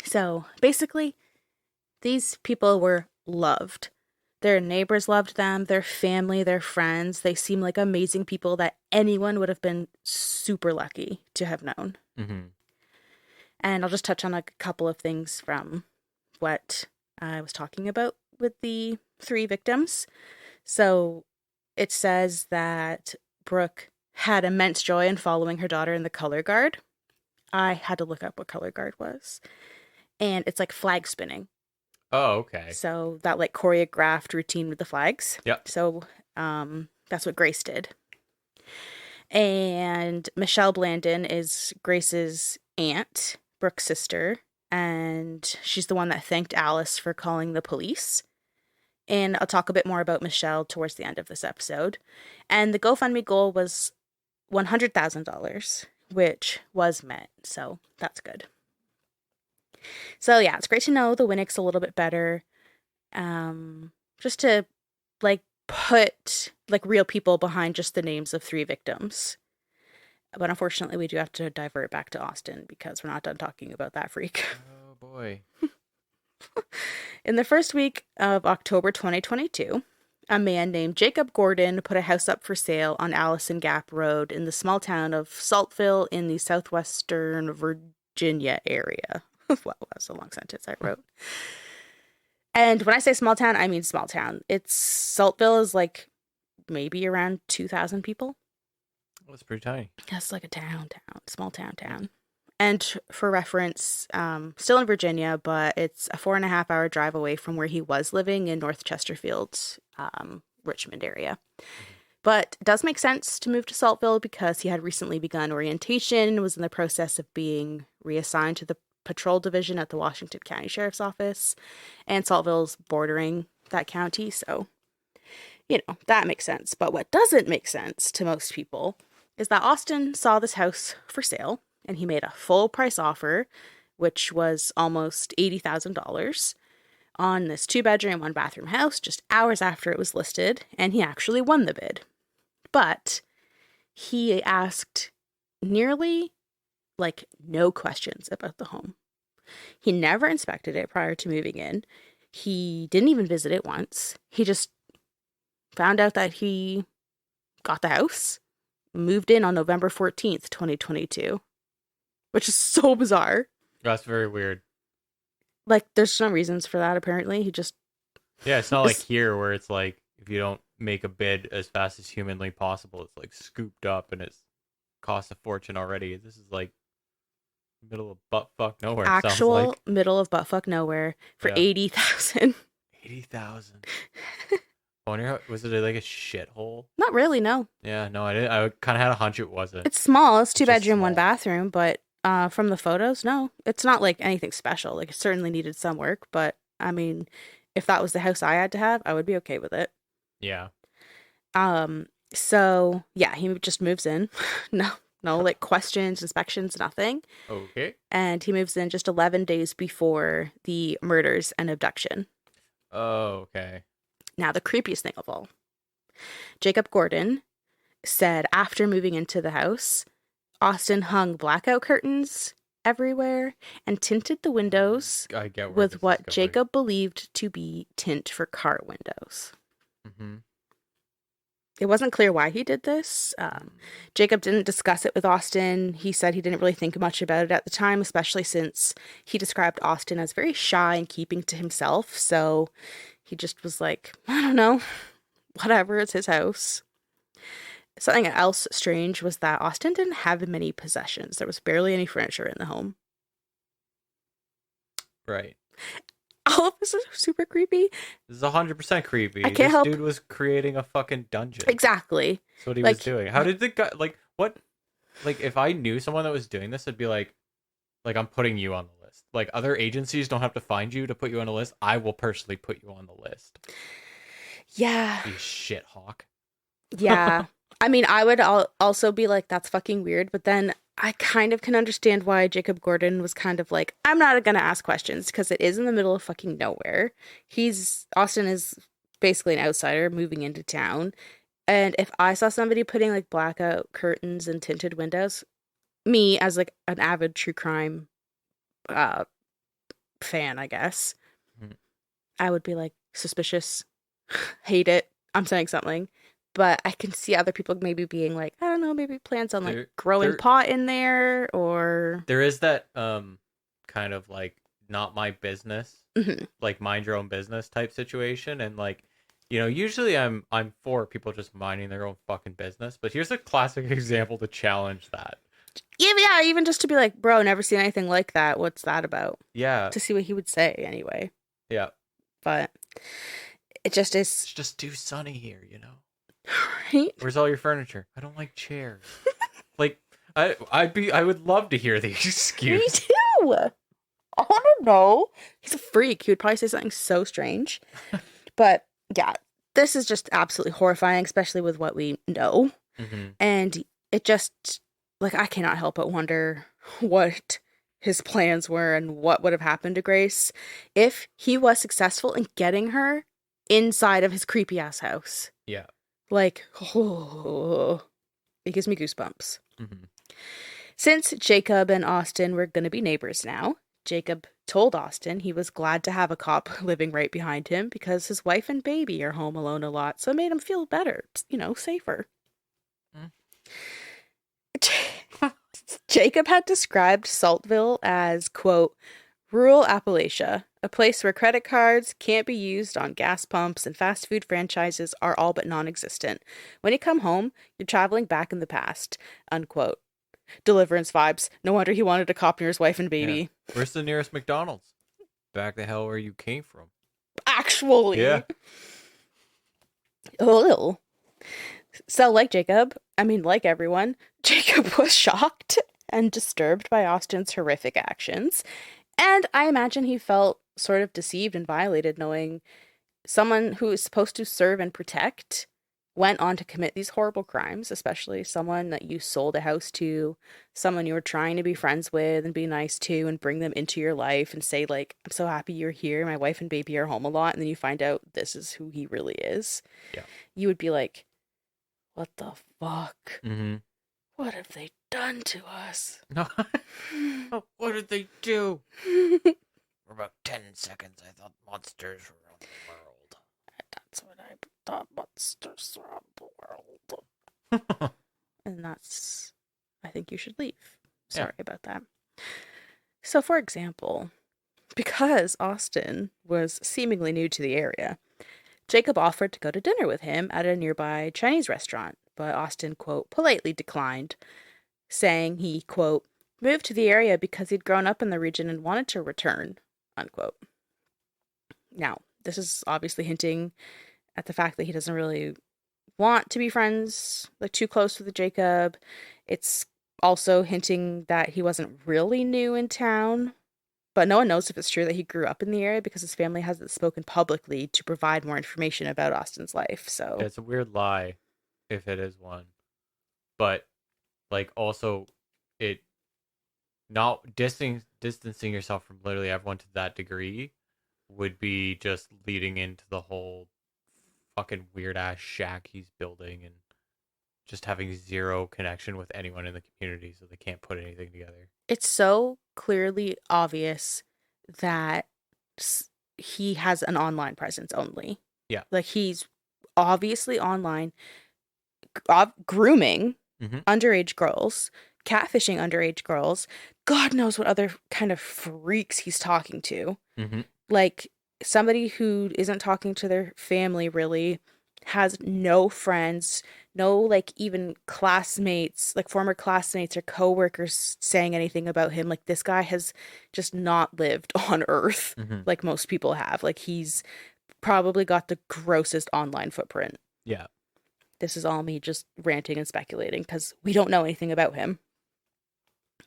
Speaker 1: So, basically, these people were loved. Their neighbors loved them, their family, their friends. They seem like amazing people that anyone would have been super lucky to have known. Mm-hmm. And I'll just touch on a couple of things from what I was talking about with the three victims. So it says that Brooke had immense joy in following her daughter in the color guard. I had to look up what color guard was. And it's like flag spinning.
Speaker 2: Oh, okay.
Speaker 1: So that like choreographed routine with the flags.
Speaker 2: Yep.
Speaker 1: So that's what Grace did. And Michelle Blandon is Grace's aunt, Brooke's sister, and she's the one that thanked Alice for calling the police. And I'll talk a bit more about Michelle towards the end of this episode. And the GoFundMe goal was $100,000, which was met. So that's good. So yeah, it's great to know the Winnecks a little bit better. Just to like put like real people behind just the names of three victims. But unfortunately, we do have to divert back to Austin because we're not done talking about that freak.
Speaker 2: Oh boy.
Speaker 1: In the first week of October 2022, a man named Jacob Gordon put a house up for sale on Allison Gap Road in the small town of Saltville in the southwestern Virginia area. Wow, that's a long sentence I wrote. And when I say small town, I mean small town. Saltville is like maybe around 2,000 people.
Speaker 2: That's pretty tiny.
Speaker 1: That's like a small town. And for reference, still in Virginia, but it's a 4.5 hour drive away from where he was living in North Chesterfield, Richmond area. But it does make sense to move to Saltville because he had recently begun orientation, was in the process of being reassigned to the patrol division at the Washington County Sheriff's Office, and Saltville's bordering that county, so, that makes sense. But what doesn't make sense to most people is that Austin saw this house for sale, and he made a full price offer, which was almost $80,000, on this 2-bedroom, 1-bathroom house just hours after it was listed, and he actually won the bid. But he asked nearly, no questions about the home. He never inspected it prior to moving in. He didn't even visit it once. He just found out that he got the house, moved in on November 14th, 2022, which is so bizarre.
Speaker 2: That's very weird.
Speaker 1: There's no reasons for that, apparently. He just...
Speaker 2: Yeah, it's not like here where it's like, if you don't make a bid as fast as humanly possible, it's scooped up and it's cost a fortune already. This is middle of buttfuck nowhere.
Speaker 1: Actual middle of buttfuck nowhere for $80,000.
Speaker 2: $80,000. I wonder was it a shithole?
Speaker 1: Not really, no.
Speaker 2: Yeah, no, I didn't. I kind of had a hunch it wasn't.
Speaker 1: It's small. It's 2-bedroom, 1-bathroom, but from the photos, no. It's not anything special. It certainly needed some work, but I mean, if that was the house I had to have, I would be okay with it.
Speaker 2: Yeah.
Speaker 1: So yeah, he just moves in. No, questions, inspections, nothing.
Speaker 2: Okay.
Speaker 1: And he moves in just 11 days before the murders and abduction.
Speaker 2: Oh, okay.
Speaker 1: Now, the creepiest thing of all. Jacob Gordon said after moving into the house, Austin hung blackout curtains everywhere and tinted the windows with what Jacob believed to be tint for car windows.
Speaker 2: Mm-hmm.
Speaker 1: It wasn't clear why he did this. Jacob didn't discuss it with Austin. He said he didn't really think much about it at the time, especially since he described Austin as very shy and keeping to himself. So he just was like, I don't know, whatever, it's his house. Something else strange was that Austin didn't have many possessions. There was barely any furniture in the home.
Speaker 2: Right.
Speaker 1: All of this is super creepy.
Speaker 2: This is 100% creepy.
Speaker 1: I can't help.
Speaker 2: This dude was creating a fucking dungeon.
Speaker 1: Exactly.
Speaker 2: That's what he was doing. How did the guy, what? If I knew someone that was doing this, I'd be like, I'm putting you on the list. Other agencies don't have to find you to put you on the list. I will personally put you on the list.
Speaker 1: Yeah.
Speaker 2: You shit hawk.
Speaker 1: Yeah. I mean, I would also be like, that's fucking weird. But then I kind of can understand why Jacob Gordon was kind of like, I'm not going to ask questions because it is in the middle of fucking nowhere. Austin is basically an outsider moving into town. And if I saw somebody putting blackout curtains and tinted windows, me as an avid true crime fan, I guess, I would be suspicious, hate it. I'm saying something. But I can see other people maybe being I don't know, maybe plans on growing pot in there, or
Speaker 2: there is that kind of not my business,
Speaker 1: mm-hmm.
Speaker 2: Mind your own business type situation, and usually I'm for people just minding their own fucking business, but here's a classic example to challenge that.
Speaker 1: Yeah, even just to be like, bro, never seen anything like that. What's that about?
Speaker 2: Yeah,
Speaker 1: to see what he would say anyway.
Speaker 2: Yeah,
Speaker 1: but it just is.
Speaker 2: It's just too sunny here,
Speaker 1: Right?
Speaker 2: Where's all your furniture? I don't like chairs. I would love to hear the excuse.
Speaker 1: Me too. I want to know. He's a freak. He would probably say something so strange. But yeah, this is just absolutely horrifying, especially with what we know.
Speaker 2: Mm-hmm.
Speaker 1: And it just I cannot help but wonder what his plans were and what would have happened to Grace if he was successful in getting her inside of his creepy ass house.
Speaker 2: Yeah.
Speaker 1: Oh, it gives me goosebumps.
Speaker 2: Mm-hmm.
Speaker 1: Since Jacob and Austin were going to be neighbors now, Jacob told Austin he was glad to have a cop living right behind him because his wife and baby are home alone a lot, so it made him feel better, safer. Jacob had described Saltville as, quote, rural Appalachia, A place where credit cards can't be used on gas pumps and fast food franchises are all but non-existent. When you come home, you're traveling back in the past. Unquote. Deliverance vibes. No wonder he wanted to cop near his wife and baby.
Speaker 2: Yeah. Where's the nearest McDonald's? Back the hell where you came from.
Speaker 1: Actually.
Speaker 2: Yeah.
Speaker 1: Oh. So, like everyone, Jacob was shocked and disturbed by Austin's horrific actions. And I imagine he felt sort of deceived and violated knowing someone who is supposed to serve and protect went on to commit these horrible crimes, especially someone that you sold a house to, someone you were trying to be friends with and be nice to and bring them into your life and say, like, I'm so happy you're here. My wife and baby are home a lot. And then you find out this is who he really is.
Speaker 2: Yeah. You
Speaker 1: would be like, what the fuck?
Speaker 2: Mm-hmm.
Speaker 1: What have they done to us?
Speaker 2: No. What did they do? For about 10 seconds, I thought monsters were on the world.
Speaker 1: That's what I thought, monsters were on the world. And that's... I think you should leave. Sorry about that. So, for example, because Austin was seemingly new to the area, Jacob offered to go to dinner with him at a nearby Chinese restaurant, but Austin, quote, politely declined, saying he, quote, moved to the area because he'd grown up in the region and wanted to return, unquote. Now, this is obviously hinting at the fact that he doesn't really want to be friends, like, too close with Jacob. It's also hinting that he wasn't really new in town, but no one knows if it's true that he grew up in the area because his family hasn't spoken publicly to provide more information about Austin's life. So
Speaker 2: it's a weird lie if it is one, but like also it not distancing yourself from literally everyone to that degree would be just leading into the whole fucking weird ass shack he's building and just having zero connection with anyone in the community, so they can't put anything together.
Speaker 1: It's so clearly obvious that he has an online presence only.
Speaker 2: Yeah.
Speaker 1: Like, he's obviously online grooming underage girls, catfishing underage girls. God knows what other kind of freaks he's talking to.
Speaker 2: Mm-hmm.
Speaker 1: Like, somebody who isn't talking to their family really, has no friends, no, like, even classmates, like former classmates or coworkers saying anything about him. Like, this guy has just not lived on Earth like most people have. Like, he's probably got the grossest online footprint.
Speaker 2: Yeah.
Speaker 1: This is all me just ranting and speculating because we don't know anything about him.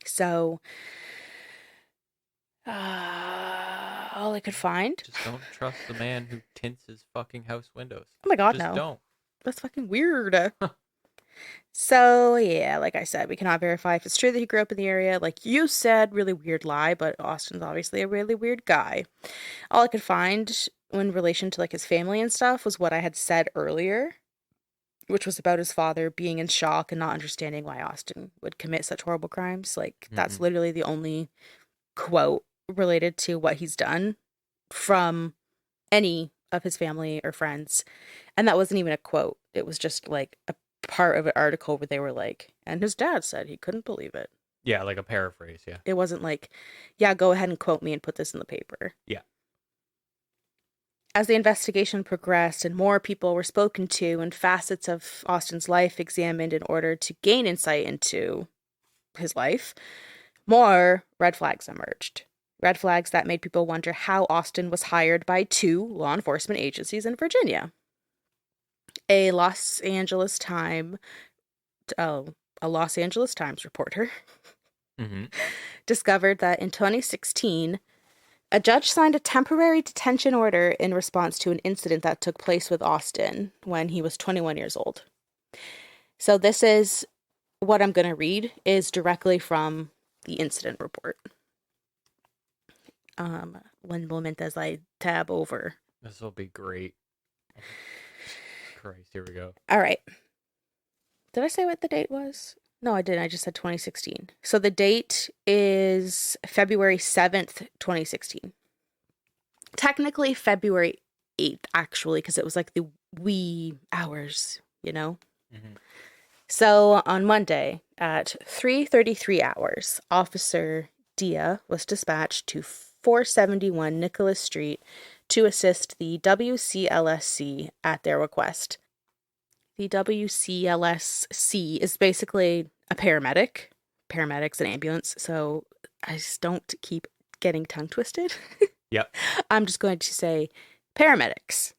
Speaker 1: So, all I could find.
Speaker 2: Just don't trust the man who tints his fucking house windows.
Speaker 1: Oh my God,
Speaker 2: just
Speaker 1: no.
Speaker 2: Don't.
Speaker 1: That's fucking weird. So, yeah, like I said, we cannot verify if it's true that he grew up in the area. Like you said, really weird lie, but Austin's obviously a really weird guy. All I could find in relation to, like, his family and stuff was what I had said earlier, which was about his father being in shock and not understanding why Austin would commit such horrible crimes. Like, that's literally the only quote related to what he's done from any of his family or friends. And that wasn't even a quote. It was just like a part of an article where they were like, and his dad said he couldn't believe it.
Speaker 2: Yeah, like a paraphrase, yeah.
Speaker 1: It wasn't like, yeah, go ahead and quote me and put this in the paper.
Speaker 2: Yeah.
Speaker 1: As the investigation progressed and more people were spoken to and facets of Austin's life examined in order to gain insight into his life, more red flags emerged. Red flags that made people wonder how Austin was hired by 2 law enforcement agencies in Virginia. A Los Angeles Times reporter discovered that in 2016, a judge signed a temporary detention order in response to an incident that took place with Austin when he was 21 years old. So this is what I'm going to read is directly from the incident report. One moment as I tab over.
Speaker 2: This will be great. Christ, here we go.
Speaker 1: All right. Did I say what the date was? No, I didn't. I just said 2016. So the date is February 7th, 2016. Technically February 8th, actually, because it was like the wee hours, you know? So on Monday at 3:33 hours, Officer Dia was dispatched to 471 Nicholas Street to assist the WCLSC at their request. The WCLSC is basically a paramedic. Paramedics and ambulance, so I just don't keep getting tongue twisted.
Speaker 2: Yep.
Speaker 1: I'm just going to say paramedics.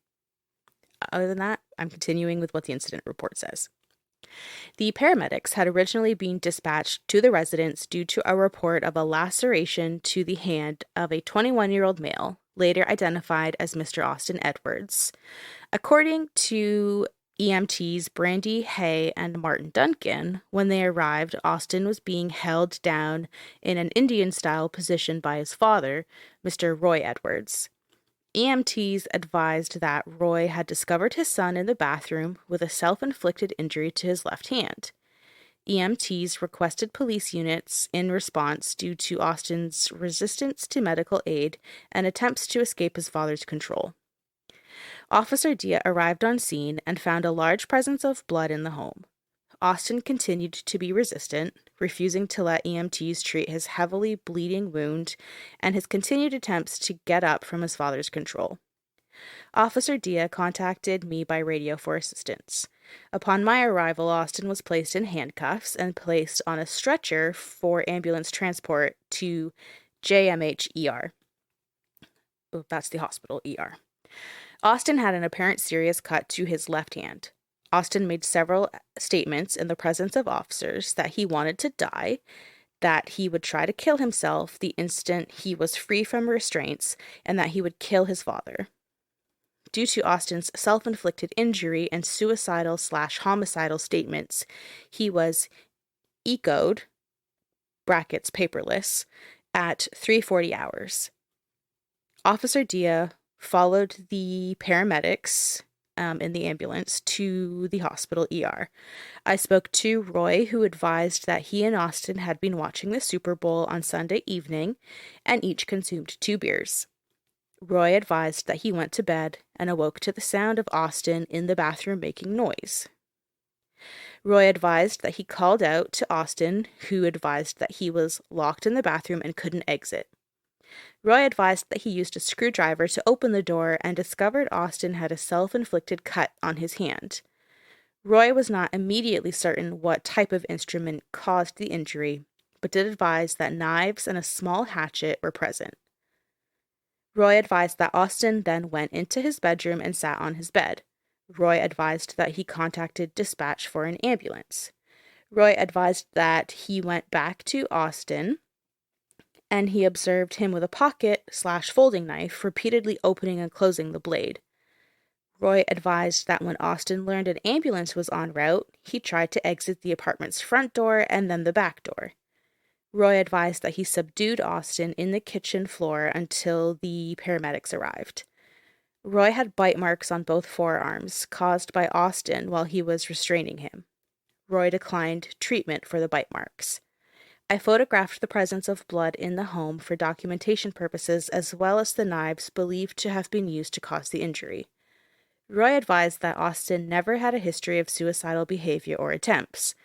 Speaker 1: Other than that, I'm continuing with what the incident report says. The paramedics had originally been dispatched to the residence due to a report of a laceration to the hand of a 21-year-old male, later identified as Mr. Austin Edwards. According to EMTs Brandy Hay and Martin Duncan, when they arrived, Austin was being held down in an Indian-style position by his father, Mr. Roy Edwards. EMTs advised that Roy had discovered his son in the bathroom with a self-inflicted injury to his left hand. EMTs requested police units in response due to Austin's resistance to medical aid and attempts to escape his father's control. Officer Dia arrived on scene and found a large presence of blood in the home. Austin continued to be resistant, refusing to let EMTs treat his heavily bleeding wound and his continued attempts to get up from his father's control. Officer Dia contacted me by radio for assistance. Upon my arrival, Austin was placed in handcuffs and placed on a stretcher for ambulance transport to JMH ER. Oh, that's the hospital ER. Austin had an apparent serious cut to his left hand. Austin made several statements in the presence of officers that he wanted to die, that he would try to kill himself the instant he was free from restraints, and that he would kill his father. Due to Austin's self-inflicted injury and suicidal/homicidal statements, he was ECO'd, brackets paperless, at 3:40 hours. Officer Dia followed the paramedics in the ambulance to the hospital ER. I spoke to Roy, who advised that he and Austin had been watching the Super Bowl on Sunday evening and each consumed 2 beers. Roy advised that he went to bed and awoke to the sound of Austin in the bathroom making noise. Roy advised that he called out to Austin, who advised that he was locked in the bathroom and couldn't exit. Roy advised that he used a screwdriver to open the door and discovered Austin had a self-inflicted cut on his hand. Roy was not immediately certain what type of instrument caused the injury, but did advise that knives and a small hatchet were present. Roy advised that Austin then went into his bedroom and sat on his bed. Roy advised that he contacted dispatch for an ambulance. Roy advised that he went back to Austin and he observed him with a pocket/folding knife, repeatedly opening and closing the blade. Roy advised that when Austin learned an ambulance was en route, he tried to exit the apartment's front door and then the back door. Roy advised that he subdued Austin in the kitchen floor until the paramedics arrived. Roy had bite marks on both forearms, caused by Austin while he was restraining him. Roy declined treatment for the bite marks. I photographed the presence of blood in the home for documentation purposes, as well as the knives believed to have been used to cause the injury. Roy advised that Austin never had a history of suicidal behavior or attempts.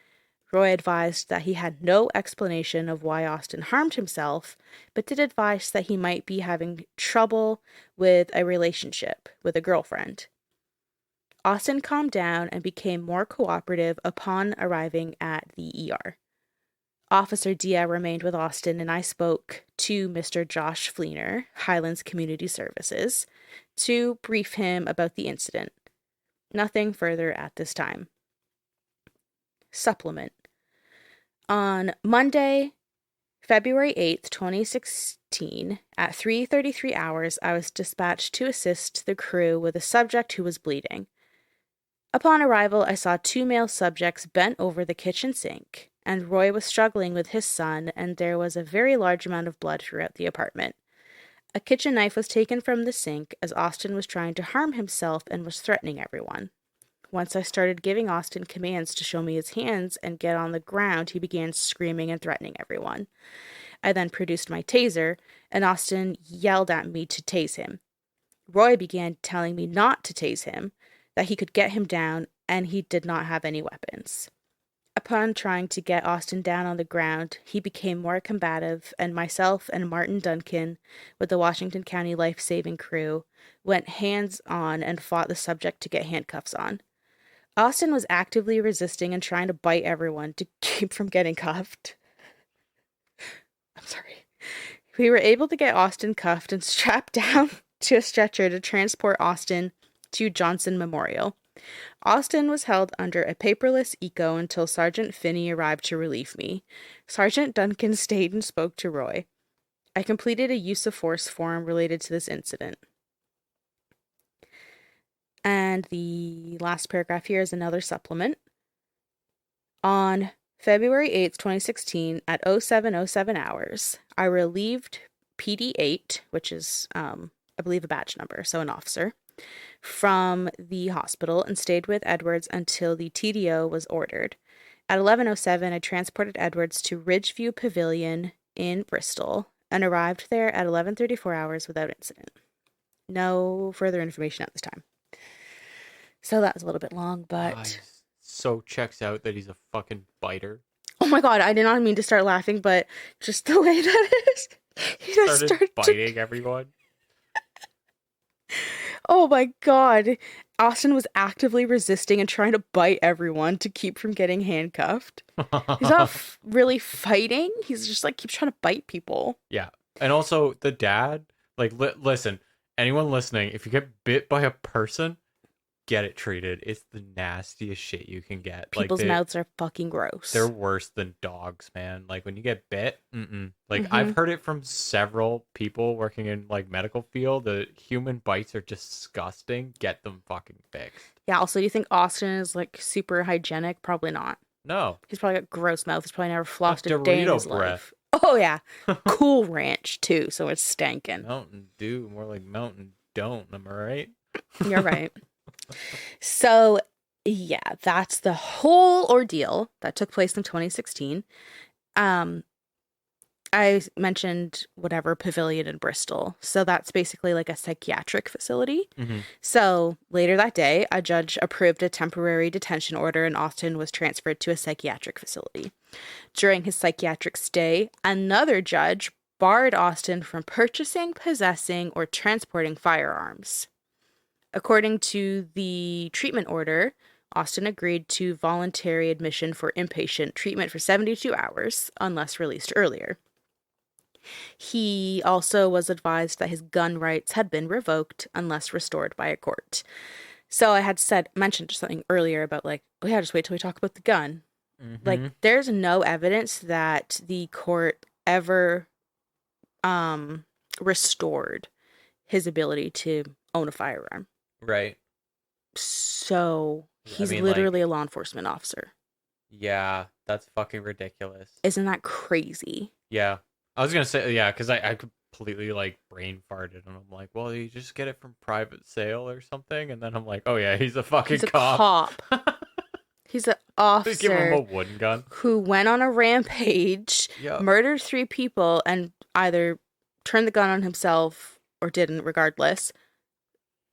Speaker 1: Roy advised that he had no explanation of why Austin harmed himself, but did advise that he might be having trouble with a relationship with a girlfriend. Austin calmed down and became more cooperative upon arriving at the ER. Officer Dia remained with Austin, and I spoke to Mr. Josh Fleener, Highlands Community Services, to brief him about the incident. Nothing further at this time. Supplement. On Monday, February 8th, 2016, at 3:33 hours, I was dispatched to assist the crew with a subject who was bleeding. Upon arrival, I saw 2 male subjects bent over the kitchen sink, and Roy was struggling with his son, and there was a very large amount of blood throughout the apartment. A kitchen knife was taken from the sink as Austin was trying to harm himself and was threatening everyone. Once I started giving Austin commands to show me his hands and get on the ground, he began screaming and threatening everyone. I then produced my taser, and Austin yelled at me to tase him. Roy began telling me not to tase him, that he could get him down, and he did not have any weapons. Upon trying to get Austin down on the ground, he became more combative, and myself and Martin Duncan, with the Washington County Life-Saving Crew, went hands-on and fought the subject to get handcuffs on. Austin was actively resisting and trying to bite everyone to keep from getting cuffed. I'm sorry. We were able to get Austin cuffed and strapped down to a stretcher to transport Austin to Johnson Memorial. Austin was held under a paperless eco until Sergeant Finney arrived to relieve me. Sergeant Duncan stayed and spoke to Roy. I completed a use of force form related to this incident. And the last paragraph here is another supplement. On February 8th, 2016, at 07:07 hours, I relieved PD8, which is, I believe, a badge number, so an officer, from the hospital and stayed with Edwards until the TDO was ordered. At 11:07, I transported Edwards to Ridgeview Pavilion in Bristol and arrived there at 11:34 hours without incident. No further information at this time. So that was a little bit long, but...
Speaker 2: So checks out that he's a fucking biter.
Speaker 1: Oh my god, I did not mean to start laughing, but just the way that is... He just
Speaker 2: started biting everyone.
Speaker 1: Oh my god. Austin was actively resisting and trying to bite everyone to keep from getting handcuffed. He's not really fighting. He's just like keeps trying to bite people.
Speaker 2: Yeah. And also the dad, like, listen, anyone listening, if you get bit by a person, get it treated. It's the nastiest shit you can get.
Speaker 1: People's mouths are fucking gross.
Speaker 2: They're worse than dogs, man. Like when you get bit, like I've heard it from several people working in like medical field. The human bites are disgusting. Get them fucking fixed.
Speaker 1: Yeah. Also, do you think Austin is like super hygienic? Probably not.
Speaker 2: No.
Speaker 1: He's probably got gross mouth. He's probably never flossed a
Speaker 2: Dorito
Speaker 1: day in his
Speaker 2: breath.
Speaker 1: life. Oh yeah, Cool Ranch too. So it's stankin'.
Speaker 2: Mountain Dew, more like Mountain Don't. Am I right?
Speaker 1: You're right. So, yeah, that's the whole ordeal that took place in 2016. I mentioned whatever pavilion in Bristol. So that's basically like a psychiatric facility. So later that day, a judge approved a temporary detention order and Austin was transferred to a psychiatric facility. During his psychiatric stay, another judge barred Austin from purchasing, possessing, or transporting firearms. According to the treatment order, Austin agreed to voluntary admission for inpatient treatment for 72 hours, unless released earlier. He also was advised that his gun rights had been revoked unless restored by a court. So I had mentioned something earlier about like, oh yeah, just wait till we talk about the gun. Like, there's no evidence that the court ever restored his ability to own a firearm.
Speaker 2: Right.
Speaker 1: So he's literally a law enforcement officer.
Speaker 2: Yeah, that's fucking ridiculous.
Speaker 1: Isn't that crazy?
Speaker 2: Yeah. I was going to say, yeah, because I completely like brain farted and I'm like, well, you just get it from private sale or something. And then I'm like, oh yeah, he's a fucking cop.
Speaker 1: He's an officer.
Speaker 2: Just give him a wooden gun.
Speaker 1: Who went on a rampage, murdered 3 people, and either turned the gun on himself or didn't, regardless,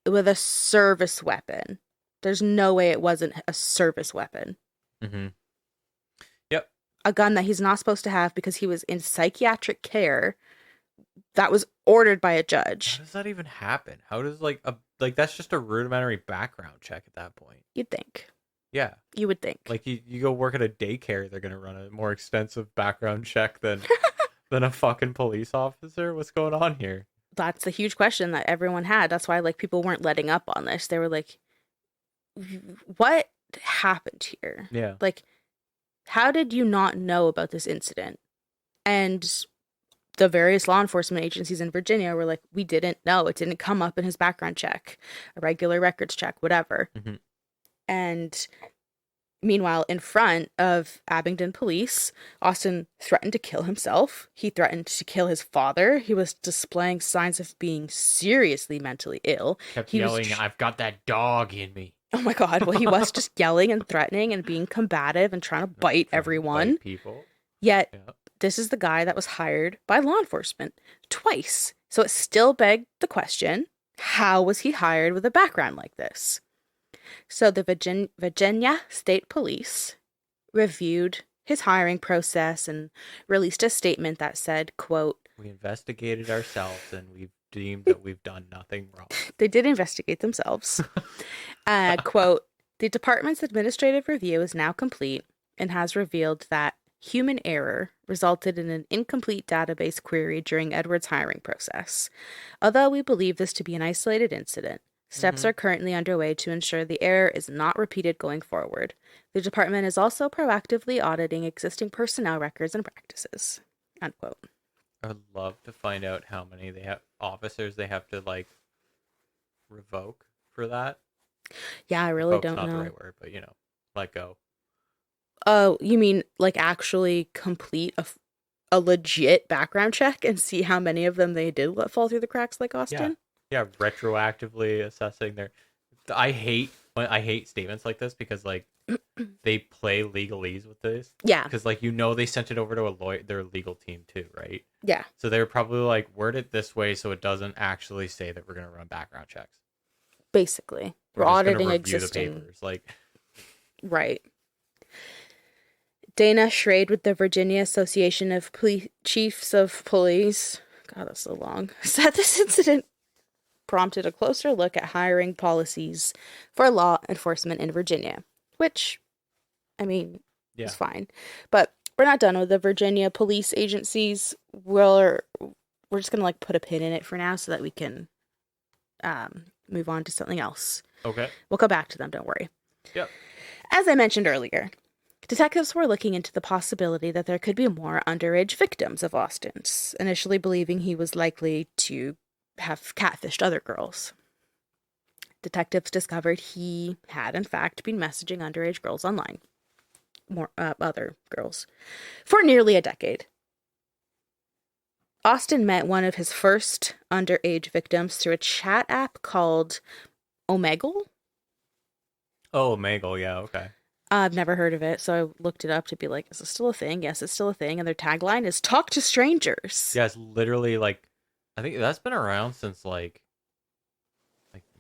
Speaker 1: with a service weapon. There's no way it wasn't a service weapon.
Speaker 2: Yep.
Speaker 1: A gun that he's not supposed to have because he was in psychiatric care that was ordered by a judge.
Speaker 2: How does that even happen? How does that's just a rudimentary background check at that point.
Speaker 1: You'd think.
Speaker 2: Yeah.
Speaker 1: You would think.
Speaker 2: Like you go work at a daycare, they're gonna run a more extensive background check than a fucking police officer. What's going on here?
Speaker 1: That's the huge question that everyone had. That's why like people weren't letting up on this. They were like, what happened here?
Speaker 2: Yeah.
Speaker 1: Like, how did you not know about this incident? And the various law enforcement agencies in Virginia were like, we didn't know. It didn't come up in his background check, a regular records check, whatever. And meanwhile, in front of Abingdon police, Austin threatened to kill himself. He threatened to kill his father. He was displaying signs of being seriously mentally ill.
Speaker 2: Kept yelling, I've got that dog in me.
Speaker 1: Oh my god. Well, he was just yelling and threatening and being combative and trying to bite everyone.
Speaker 2: Bite people.
Speaker 1: Yet, this is the guy that was hired by law enforcement twice. So it still begged the question, how was he hired with a background like this? So the Virginia State Police reviewed his hiring process and released a statement that said, quote,
Speaker 2: We investigated ourselves and we've deemed that we've done nothing wrong.
Speaker 1: they did investigate themselves. Quote, the department's administrative review is now complete and has revealed that human error resulted in an incomplete database query during Edward's hiring process. Although we believe this to be an isolated incident, steps are currently underway to ensure the error is not repeated going forward. The department is also proactively auditing existing personnel records and practices. Unquote.
Speaker 2: I would love to find out how many officers they have to like revoke for that.
Speaker 1: Yeah, I really
Speaker 2: Revoke's
Speaker 1: don't
Speaker 2: not
Speaker 1: know.
Speaker 2: the right word, but let go.
Speaker 1: Oh, you mean like actually complete a legit background check and see how many of them they did let fall through the cracks like Austin?
Speaker 2: Yeah, retroactively assessing their. I hate statements like this because like they play legalese with this.
Speaker 1: Yeah.
Speaker 2: Because like they sent it over to their legal team too, right?
Speaker 1: Yeah.
Speaker 2: So they're probably like word it this way so it doesn't actually say that we're gonna run background checks.
Speaker 1: Basically, we're
Speaker 2: just gonna
Speaker 1: auditing
Speaker 2: review
Speaker 1: existing.
Speaker 2: the papers, like.
Speaker 1: Right. Dana Schrade with the Virginia Association of Chiefs of Police, God, that's so long, said this incident prompted a closer look at hiring policies for law enforcement in Virginia, which, I mean, is fine. But we're not done with the Virginia police agencies. We're just going to like put a pin in it for now so that we can move on to something else.
Speaker 2: Okay.
Speaker 1: We'll come back to them, don't worry.
Speaker 2: Yep.
Speaker 1: As I mentioned earlier, detectives were looking into the possibility that there could be more underage victims of Austin's, initially believing he was likely to have catfished other girls. Detectives discovered he had, in fact, been messaging underage girls online, other girls, for nearly a decade. Austin met one of his first underage victims through a chat app called Omegle.
Speaker 2: Oh, Omegle, yeah, okay.
Speaker 1: I've never heard of it, so I looked it up to be like, is this still a thing? Yes, it's still a thing. And their tagline is talk to strangers.
Speaker 2: Yeah, it's literally like, I think that's been around since like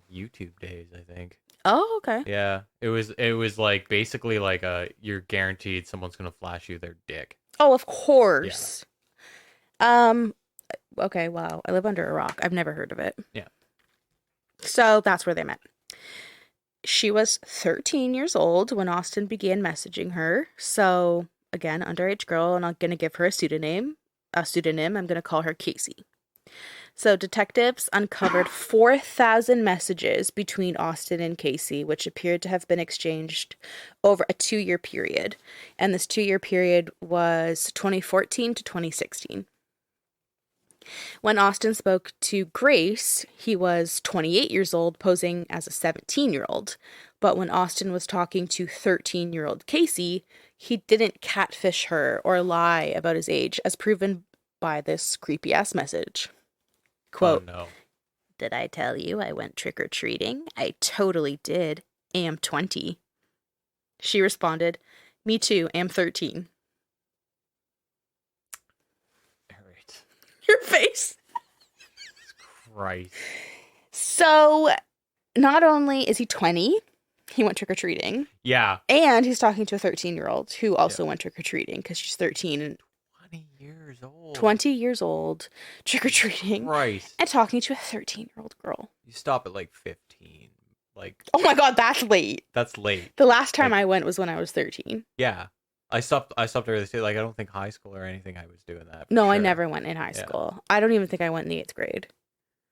Speaker 2: YouTube days, I think.
Speaker 1: Oh, okay.
Speaker 2: Yeah, it was like basically like you're guaranteed someone's gonna flash you their dick.
Speaker 1: Oh, of course. Yeah. Okay, wow. I live under a rock. I've never heard of it.
Speaker 2: Yeah.
Speaker 1: So that's where they met. She was 13 years old when Austin began messaging her. So, again, underage girl, and I'm going to give her a pseudonym. I'm going to call her Casey. So, detectives uncovered 4,000 messages between Austin and Casey, which appeared to have been exchanged over a 2-year period. And this 2-year period was 2014 to 2016. When Austin spoke to Grace, he was 28 years old, posing as a 17-year-old. But when Austin was talking to 13-year-old Casey, he didn't catfish her or lie about his age, as proven by this creepy-ass message. Quote,
Speaker 2: oh, no.
Speaker 1: Did I tell you I went trick-or-treating? I totally did. Am 20. She responded, me too, am 13. Your face.
Speaker 2: Christ.
Speaker 1: So, not only is he 20, he went trick-or-treating.
Speaker 2: Yeah.
Speaker 1: And he's talking to a 13-year-old who also went trick-or-treating because she's 13 and
Speaker 2: 20 years old.
Speaker 1: 20 years old, trick-or-treating.
Speaker 2: Christ.
Speaker 1: And talking to a 13-year-old girl.
Speaker 2: You stop at like 15. Like,
Speaker 1: oh my God, that's late.
Speaker 2: That's late.
Speaker 1: The last time I went was when I was 13.
Speaker 2: Yeah. I stopped early too. Like, I don't think high school or anything I was doing that.
Speaker 1: No, sure. I never went in high school. I don't even think I went in the 8th grade.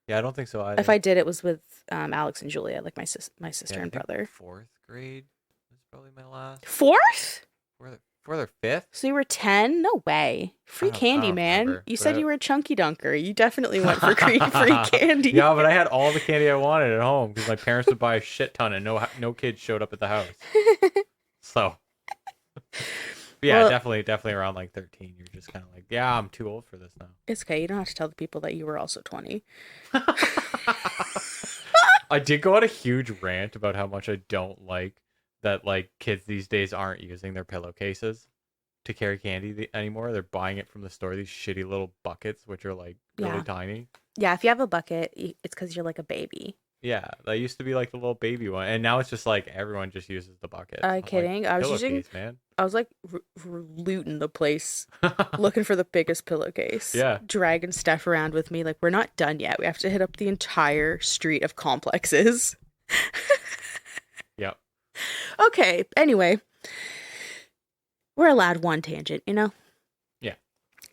Speaker 2: Yeah, I don't think so either.
Speaker 1: If I did, it was with Alex and Julia, like my sister and brother.
Speaker 2: 4th grade was probably my last.
Speaker 1: 4th?
Speaker 2: 4th or 5th?
Speaker 1: So you were 10? No way. Free candy, man.
Speaker 2: Remember,
Speaker 1: you said you were a chunky dunker. You definitely went for free candy.
Speaker 2: Yeah, but I had all the candy I wanted at home because my parents would buy a shit ton and no kids showed up at the house. So, yeah, well, definitely around like 13. You're just kind of like, yeah, I'm too old for this now.
Speaker 1: It's okay. You don't have to tell the people that you were also 20.
Speaker 2: I did go on a huge rant about how much I don't like that like kids these days aren't using their pillowcases to carry candy anymore. They're buying it from the store, these shitty little buckets, which are like really tiny.
Speaker 1: Yeah, if you have a bucket, it's because you're like a baby.
Speaker 2: Yeah, that used to be like the little baby one, and now it's just like everyone just uses the bucket.
Speaker 1: Are you kidding? I was using.
Speaker 2: Man.
Speaker 1: I was like looting the place, looking for the biggest pillowcase.
Speaker 2: Yeah.
Speaker 1: Dragging stuff around with me. Like, we're not done yet. We have to hit up the entire street of complexes.
Speaker 2: Yep.
Speaker 1: Okay. Anyway, we're allowed one tangent, you know?
Speaker 2: Yeah.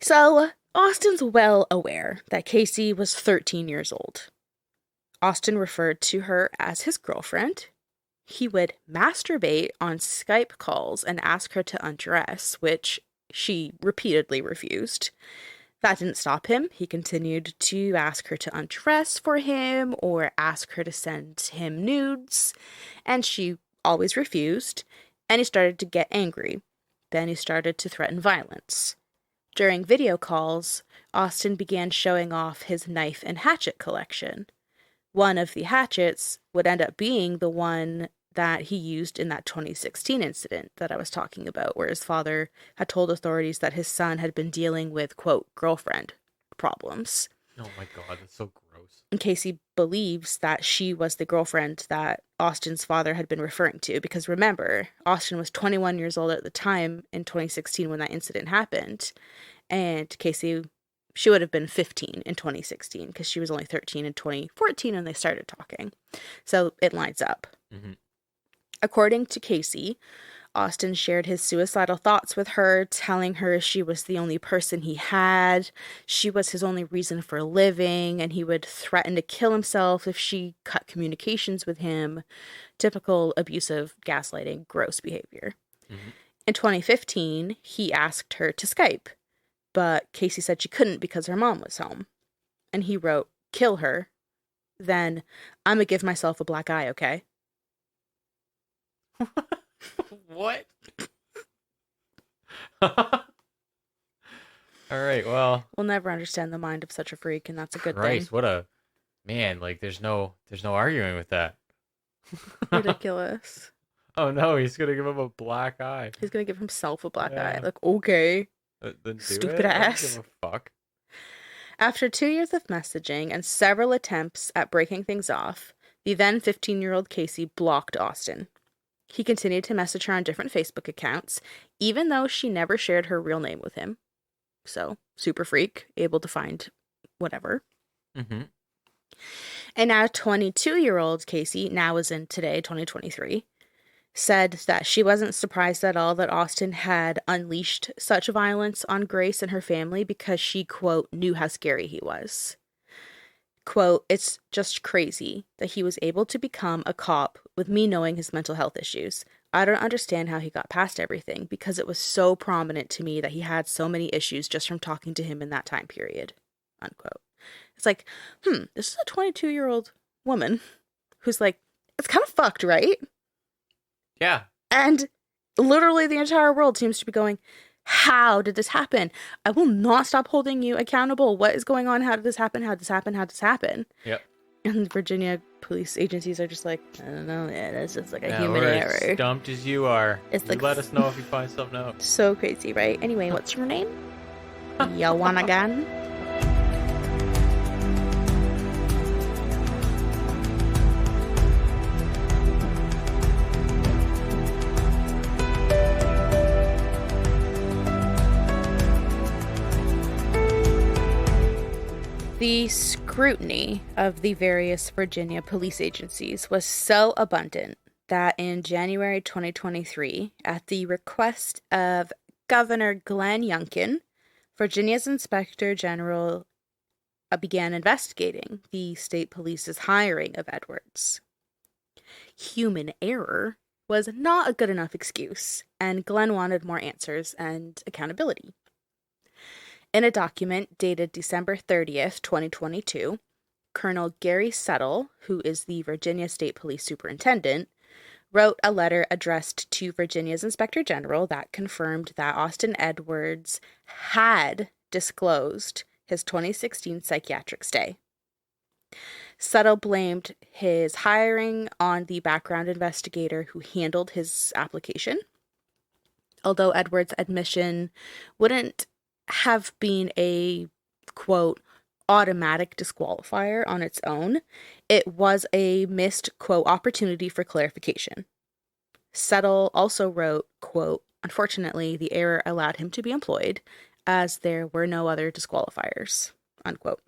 Speaker 1: So Austin's well aware that Casey was 13 years old. Austin referred to her as his girlfriend. He would masturbate on Skype calls and ask her to undress, which she repeatedly refused. That didn't stop him. He continued to ask her to undress for him or ask her to send him nudes, and she always refused, and he started to get angry. Then he started to threaten violence. During video calls, Austin began showing off his knife and hatchet collection. One of the hatchets would end up being the one that he used in that 2016 incident that I was talking about, where his father had told authorities that his son had been dealing with, quote, girlfriend problems.
Speaker 2: Oh my God, that's so gross.
Speaker 1: And Casey believes that she was the girlfriend that Austin's father had been referring to, because remember, Austin was 21 years old at the time in 2016 when that incident happened, and Casey, she would have been 15 in 2016 because she was only 13 in 2014 when they started talking. So it lines up.
Speaker 2: Mm-hmm.
Speaker 1: According to Casey, Austin shared his suicidal thoughts with her, telling her she was the only person he had, she was his only reason for living, and he would threaten to kill himself if she cut communications with him. Typical abusive, gaslighting, gross behavior.
Speaker 2: Mm-hmm.
Speaker 1: In 2015, he asked her to Skype, but Casey said she couldn't because her mom was home. And he wrote, "Kill her, then I'm gonna give myself a black eye, okay?"
Speaker 2: What? All right, well,
Speaker 1: We'll never understand the mind of such a freak, and that's a good
Speaker 2: Christ,
Speaker 1: thing.
Speaker 2: what a man! Like, there's no arguing with that.
Speaker 1: Ridiculous.
Speaker 2: Oh no, he's gonna give him a black eye.
Speaker 1: He's gonna give himself a black
Speaker 2: Yeah.
Speaker 1: eye. Like, okay.
Speaker 2: Then do
Speaker 1: Stupid
Speaker 2: it. I don't
Speaker 1: ass.
Speaker 2: give a fuck.
Speaker 1: After 2 years of messaging and several attempts at breaking things off, the then 15-year-old Casey blocked Austin. He continued to message her on different Facebook accounts, even though she never shared her real name with him. So, super freak, able to find whatever.
Speaker 2: Mm-hmm.
Speaker 1: And now 22-year-old Casey, now is in today, 2023, said that she wasn't surprised at all that Austin had unleashed such violence on Grace and her family because she, quote, knew how scary he was. Quote, "It's just crazy that he was able to become a cop with me knowing his mental health issues. I don't understand how he got past everything because it was so prominent to me that he had so many issues just from talking to him in that time period." Unquote. It's like, this is a 22-year-old woman who's like, it's kind of fucked, right?
Speaker 2: Yeah.
Speaker 1: And literally the entire world seems to be going, how did this happen? I will not stop holding you accountable. What is going on? How did this happen? How did this happen? How did this happen?
Speaker 2: Yep.
Speaker 1: And Virginia police agencies are just like, I don't know, man. It's just like a human
Speaker 2: we're
Speaker 1: error.
Speaker 2: as stumped as you are.
Speaker 1: It's
Speaker 2: You
Speaker 1: like
Speaker 2: let us know if you find something out.
Speaker 1: so crazy, right? Anyway, what's your name? Yawanagan? The scrutiny of the various Virginia police agencies was so abundant that in January 2023, at the request of Governor Glenn Youngkin, Virginia's Inspector General began investigating the state police's hiring of Edwards. Human error was not a good enough excuse, and Glenn wanted more answers and accountability. In a document dated December 30th, 2022, Colonel Gary Settle, who is the Virginia State Police Superintendent, wrote a letter addressed to Virginia's Inspector General that confirmed that Austin Edwards had disclosed his 2016 psychiatric stay. Settle blamed his hiring on the background investigator who handled his application. Although Edwards' admission wouldn't have been a, quote, automatic disqualifier on its own. It was a missed, quote, opportunity for clarification. Settle also wrote, quote, unfortunately, the error allowed him to be employed as there were no other disqualifiers, unquote.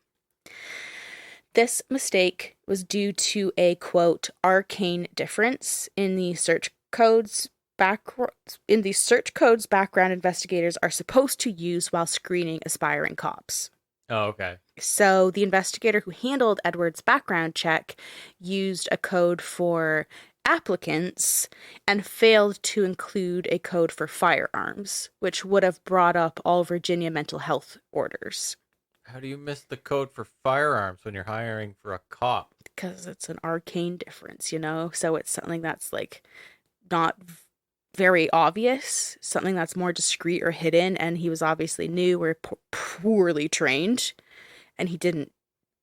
Speaker 1: This mistake was due to a, quote, arcane difference in the search codes background investigators are supposed to use while screening aspiring cops.
Speaker 2: Oh, okay.
Speaker 1: So the investigator who handled Edward's background check used a code for applicants and failed to include a code for firearms, which would have brought up all Virginia mental health orders.
Speaker 2: How do you miss the code for firearms when you're hiring for a cop?
Speaker 1: Because it's an arcane difference, So it's something that's like not very obvious, something that's more discreet or hidden, and he was obviously new or poorly trained, and he didn't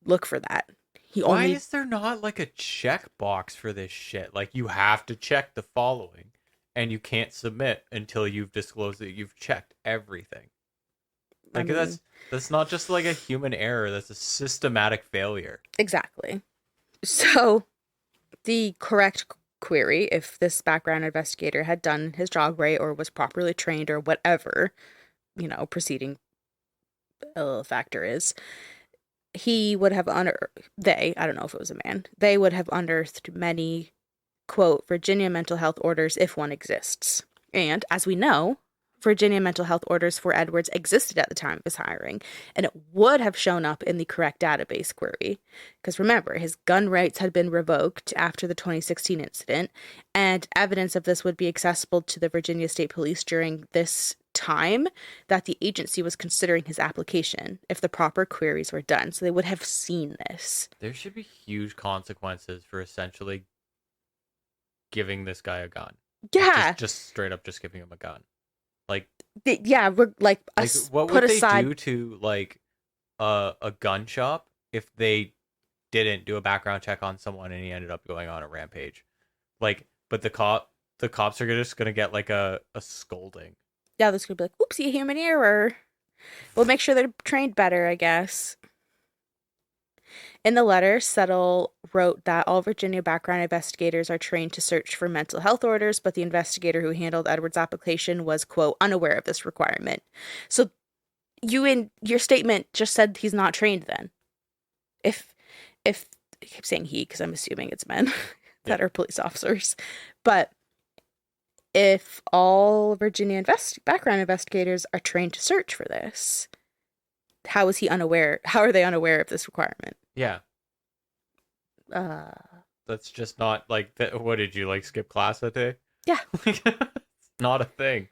Speaker 1: look for that.
Speaker 2: Why is there not like a checkbox for this shit? Like, you have to check the following, and you can't submit until you've disclosed that you've checked everything. Like, that's not just like a human error, that's a systematic failure.
Speaker 1: Exactly. So the correct query, if this background investigator had done his job right or was properly trained or whatever, preceding factor is, he would have I don't know if it was a man, they would have unearthed many, quote, Virginia mental health orders if one exists. And as we know, Virginia mental health orders for Edwards existed at the time of his hiring, and it would have shown up in the correct database query. Because remember, his gun rights had been revoked after the 2016 incident, and evidence of this would be accessible to the Virginia State Police during this time that the agency was considering his application if the proper queries were done. So they would have seen this.
Speaker 2: There should be huge consequences for essentially giving this guy a gun.
Speaker 1: Yeah.
Speaker 2: Just straight up just giving him a gun. Like,
Speaker 1: yeah, we're like
Speaker 2: what would they do to like a gun shop if they didn't do a background check on someone and he ended up going on a rampage? Like, but the cops are just gonna get like a scolding.
Speaker 1: Yeah, this could be like, oopsie, human error. We'll make sure they're trained better, I guess. In the letter, Settle wrote that all Virginia background investigators are trained to search for mental health orders, but the investigator who handled Edward's application was, quote, unaware of this requirement. So you in your statement just said he's not trained then. If I keep saying he because I'm assuming it's men that are police officers. But if all Virginia background investigators are trained to search for this, how is he unaware? How are they unaware of this requirement?
Speaker 2: Yeah. That's just not like what did you like skip class that day?
Speaker 1: Yeah.
Speaker 2: It's not a thing.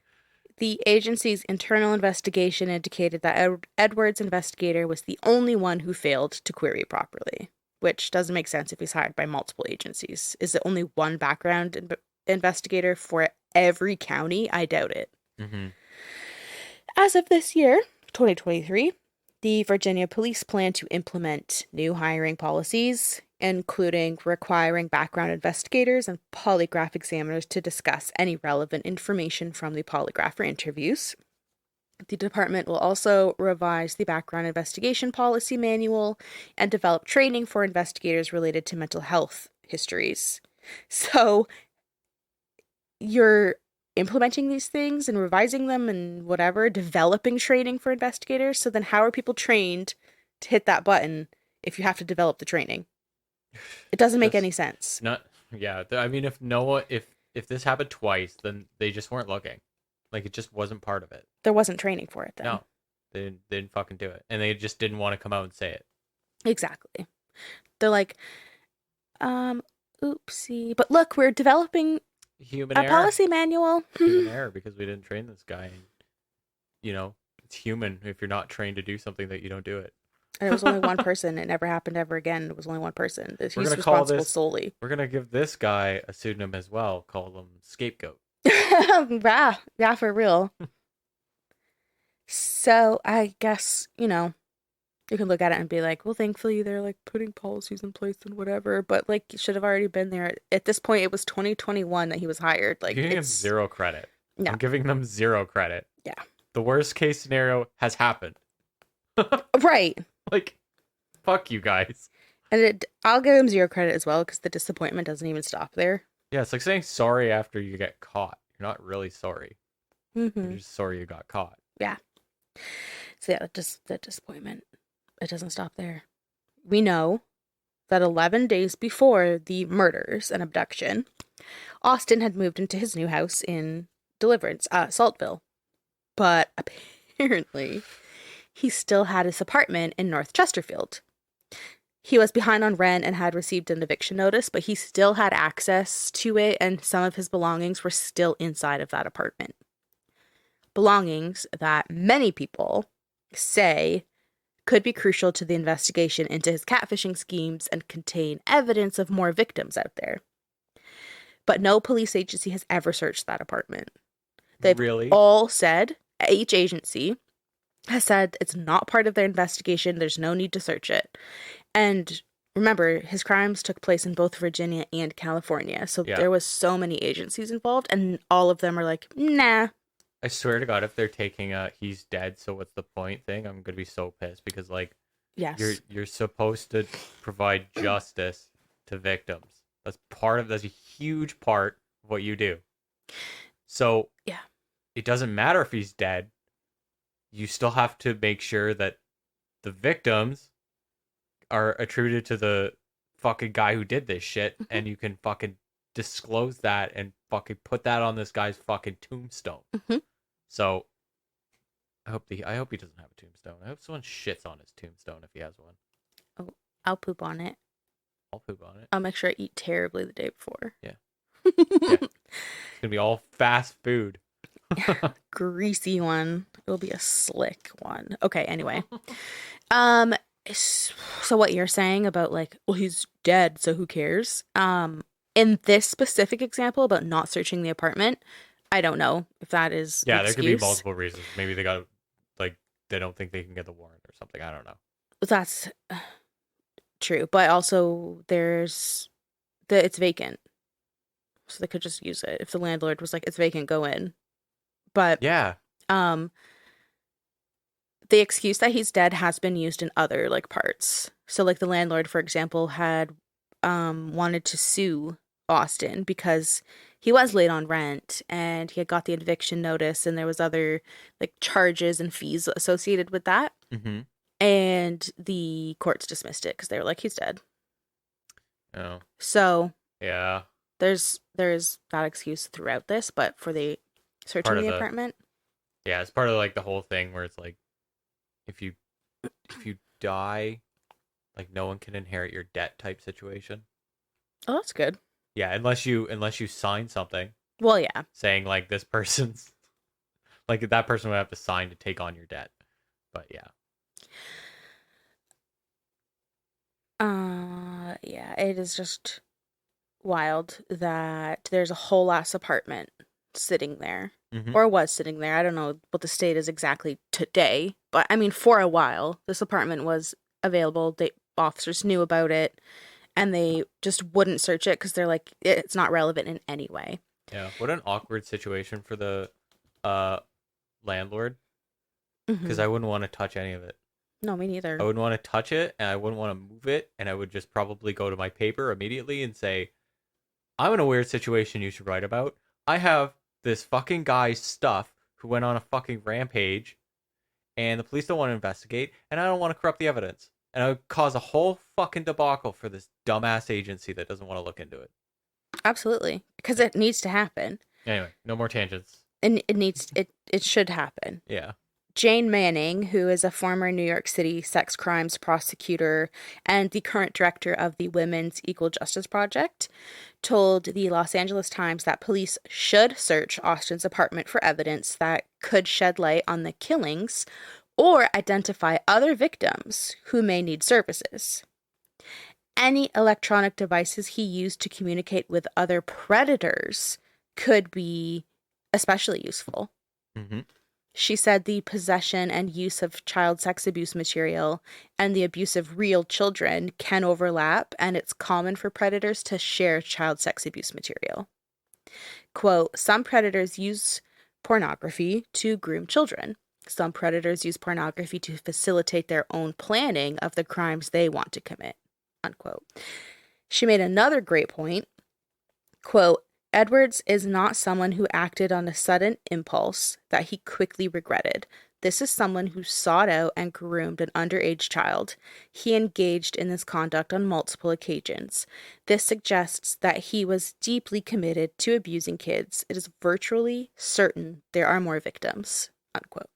Speaker 1: The agency's internal investigation indicated that Edward's investigator was the only one who failed to query properly, which doesn't make sense if he's hired by multiple agencies. Is it only one background investigator for every county? I doubt it.
Speaker 2: Mm-hmm.
Speaker 1: As of this year, 2023, the Virginia police plan to implement new hiring policies, including requiring background investigators and polygraph examiners to discuss any relevant information from the polygraph or interviews. The department will also revise the background investigation policy manual and develop training for investigators related to mental health histories. So you're implementing these things and revising them and whatever, developing training for investigators. So then how are people trained to hit that button if you have to develop the training? It doesn't make any sense.
Speaker 2: I mean, if this happened twice, then they just weren't looking. Like, it just wasn't part of it.
Speaker 1: There wasn't training for it then.
Speaker 2: No, they didn't fucking do it. And they just didn't want to come out and say it.
Speaker 1: Exactly. They're like, oopsie. But look, we're developing
Speaker 2: human
Speaker 1: a
Speaker 2: error.
Speaker 1: Policy manual.
Speaker 2: Human error because we didn't train this guy. And, it's human if you're not trained to do something that you don't do it.
Speaker 1: And it was only one person. It never happened ever again. It was only one person. He's
Speaker 2: responsible
Speaker 1: solely.
Speaker 2: We're going to give this guy a pseudonym as well. Call him Scapegoat.
Speaker 1: Yeah, for real. So I guess, you can look at it and be like, well, thankfully they're like putting policies in place and whatever, but like it should have already been there. At this point, it was 2021 that he was hired. Like,
Speaker 2: you're giving him zero credit.
Speaker 1: No.
Speaker 2: I'm giving them zero credit.
Speaker 1: Yeah.
Speaker 2: The worst case scenario has happened.
Speaker 1: Right.
Speaker 2: Like, Fuck you guys.
Speaker 1: And I'll give him zero credit as well because the disappointment doesn't even stop there.
Speaker 2: Yeah, it's like saying sorry after you get caught. You're not really sorry.
Speaker 1: Mm-hmm.
Speaker 2: You're just sorry you got caught.
Speaker 1: Yeah. So yeah, just the disappointment. It doesn't stop there. We know that 11 days before the murders and abduction, Austin had moved into his new house in Deliverance, Saltville. But apparently, he still had his apartment in North Chesterfield. He was behind on rent and had received an eviction notice, but he still had access to it, and some of his belongings were still inside of that apartment. Belongings that many people say could be crucial to the investigation into his catfishing schemes and contain evidence of more victims out there. But no police agency has ever searched that apartment. They've
Speaker 2: Really?
Speaker 1: all said, each agency has said it's not part of their investigation. There's no need to search it. And remember, his crimes took place in both Virginia and California. So
Speaker 2: Yeah.
Speaker 1: there was so many agencies involved, and all of them are like, nah.
Speaker 2: I swear to God, if they're taking a "he's dead, so what's the point" thing, I'm gonna be so pissed because like
Speaker 1: Yes.
Speaker 2: you're supposed to provide justice to victims. That's a huge part of what you do. So
Speaker 1: Yeah.
Speaker 2: it doesn't matter if he's dead. You still have to make sure that the victims are attributed to the fucking guy who did this shit, and you can fucking disclose that and fucking put that on this guy's fucking tombstone.
Speaker 1: Mhm.
Speaker 2: So I hope he doesn't have a tombstone. I hope someone shits on his tombstone if he has one.
Speaker 1: Oh, I'll poop on it.
Speaker 2: I'll poop on it.
Speaker 1: I'll make sure I eat terribly the day before.
Speaker 2: Yeah. It's gonna be all fast food.
Speaker 1: Greasy one. It will be a slick one. Okay, anyway. So what you're saying about like, well, he's dead, so who cares? In this specific example about not searching the apartment, I don't know if that is
Speaker 2: Yeah,
Speaker 1: an
Speaker 2: there could be
Speaker 1: excuse.
Speaker 2: multiple reasons. Maybe they got like they don't think they can get the warrant or something. I don't know.
Speaker 1: That's true, but also it's vacant, so they could just use it. If the landlord was like, "It's vacant, go in," but
Speaker 2: Yeah.
Speaker 1: the excuse that he's dead has been used in other like parts. So like the landlord, for example, had wanted to sue Austin because he was late on rent and he had got the eviction notice and there was other like charges and fees associated with that.
Speaker 2: Mm-hmm.
Speaker 1: And the courts dismissed it because they were like, he's dead.
Speaker 2: Oh.
Speaker 1: So
Speaker 2: Yeah.
Speaker 1: there's that excuse throughout this, but for the searching the apartment.
Speaker 2: Yeah, it's part of like the whole thing where it's like if you die, like no one can inherit your debt type situation.
Speaker 1: Oh, that's good.
Speaker 2: Yeah, unless you sign something
Speaker 1: Well, yeah.
Speaker 2: saying like this person's like that person would have to sign to take on your debt. But yeah.
Speaker 1: Yeah, it is just wild that there's a whole ass apartment sitting there.
Speaker 2: Mhm.
Speaker 1: Or was sitting there. I don't know what the state is exactly today, but I mean, for a while, this apartment was available. Officers knew about it, and they just wouldn't search it because they're like, it's not relevant in any way.
Speaker 2: Yeah. What an awkward situation for the landlord, because
Speaker 1: Mhm.
Speaker 2: I wouldn't want to touch any of it.
Speaker 1: No, me neither.
Speaker 2: I wouldn't want to touch it, and I wouldn't want to move it, and I would just probably go to my paper immediately and say, I'm in a weird situation you should write about. I have this fucking guy's stuff who went on a fucking rampage, and the police don't want to investigate, and I don't want to corrupt the evidence. And I would cause a whole fucking debacle for this dumbass agency that doesn't want to look into it.
Speaker 1: Absolutely, because it needs to happen,
Speaker 2: Anyway, no more tangents.
Speaker 1: and it should happen.
Speaker 2: Yeah.
Speaker 1: Jane Manning, who is a former New York City sex crimes prosecutor and the current director of the Women's Equal Justice Project, told the Los Angeles Times that police should search Austin's apartment for evidence that could shed light on the killings or identify other victims who may need services. Any electronic devices he used to communicate with other predators could be especially useful.
Speaker 2: Mm-hmm.
Speaker 1: She said the possession and use of child sex abuse material and the abuse of real children can overlap, and it's common for predators to share child sex abuse material. Quote, some predators use pornography to groom children. Some predators use pornography to facilitate their own planning of the crimes they want to commit, unquote. She made another great point, quote, Edwards is not someone who acted on a sudden impulse that he quickly regretted. This is someone who sought out and groomed an underage child. He engaged in this conduct on multiple occasions. This suggests that he was deeply committed to abusing kids. It is virtually certain there are more victims, unquote.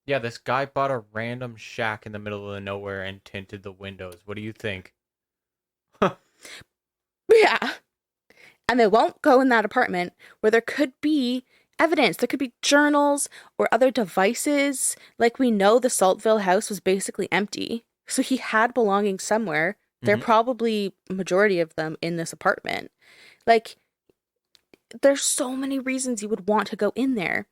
Speaker 2: Yeah, this guy bought a random shack in the middle of nowhere and tinted the windows. What do you think?
Speaker 1: Yeah. And they won't go in that apartment where there could be evidence. There could be journals or other devices. Like, we know the Saltville house was basically empty. So he had belongings somewhere. There are probably a majority of them in this apartment. Like, there's so many reasons you would want to go in there.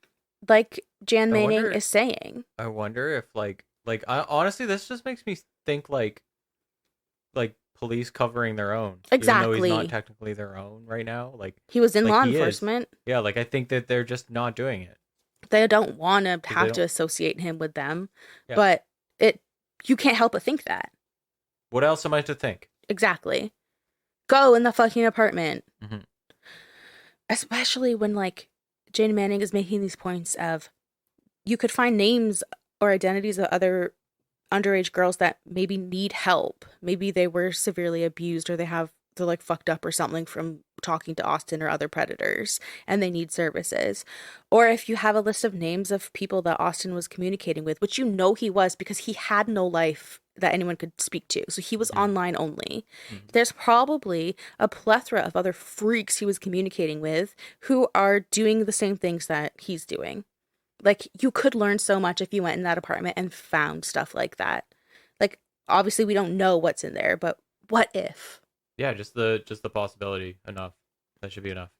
Speaker 1: Like Jan Manning is saying.
Speaker 2: I wonder if honestly, this just makes me think like police covering their own.
Speaker 1: Exactly.
Speaker 2: Even though he's not technically their own right now. Like,
Speaker 1: he was in
Speaker 2: like
Speaker 1: law enforcement.
Speaker 2: Yeah, like I think that they're just not doing it.
Speaker 1: They don't want to have to associate him with them. Yeah. But you can't help but think that.
Speaker 2: What else am I to think?
Speaker 1: Exactly. Go in the fucking apartment. Mm-hmm. Especially when, like, Jane Manning is making these points of, you could find names or identities of other underage girls that maybe need help. Maybe they were severely abused, or they're like fucked up or something from talking to Austin or other predators, and they need services. Or if you have a list of names of people that Austin was communicating with, which you know he was, because he had no life that anyone could speak to. So he was online only. Mm-hmm. There's probably a plethora of other freaks he was communicating with who are doing the same things that he's doing. Like, you could learn so much if you went in that apartment and found stuff like that. Like, obviously we don't know what's in there, but what if?
Speaker 2: Yeah, just the possibility. Enough. That should be enough.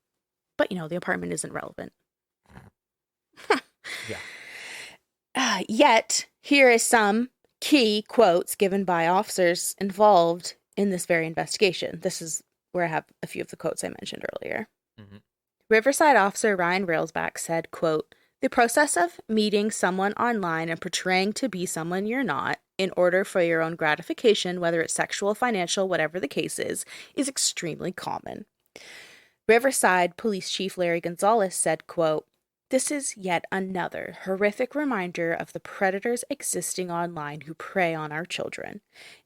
Speaker 1: But, the apartment isn't relevant.
Speaker 2: Yeah.
Speaker 1: Yet, here is some key quotes given by officers involved in this very investigation. This is where I have a few of the quotes I mentioned earlier. Mm-hmm. Riverside officer Ryan Railsback said, quote, the process of meeting someone online and portraying to be someone you're not in order for your own gratification, whether it's sexual, financial, whatever the case is extremely common. Riverside Police Chief Larry Gonzalez said, quote, this is yet another horrific reminder of the predators existing online who prey on our children.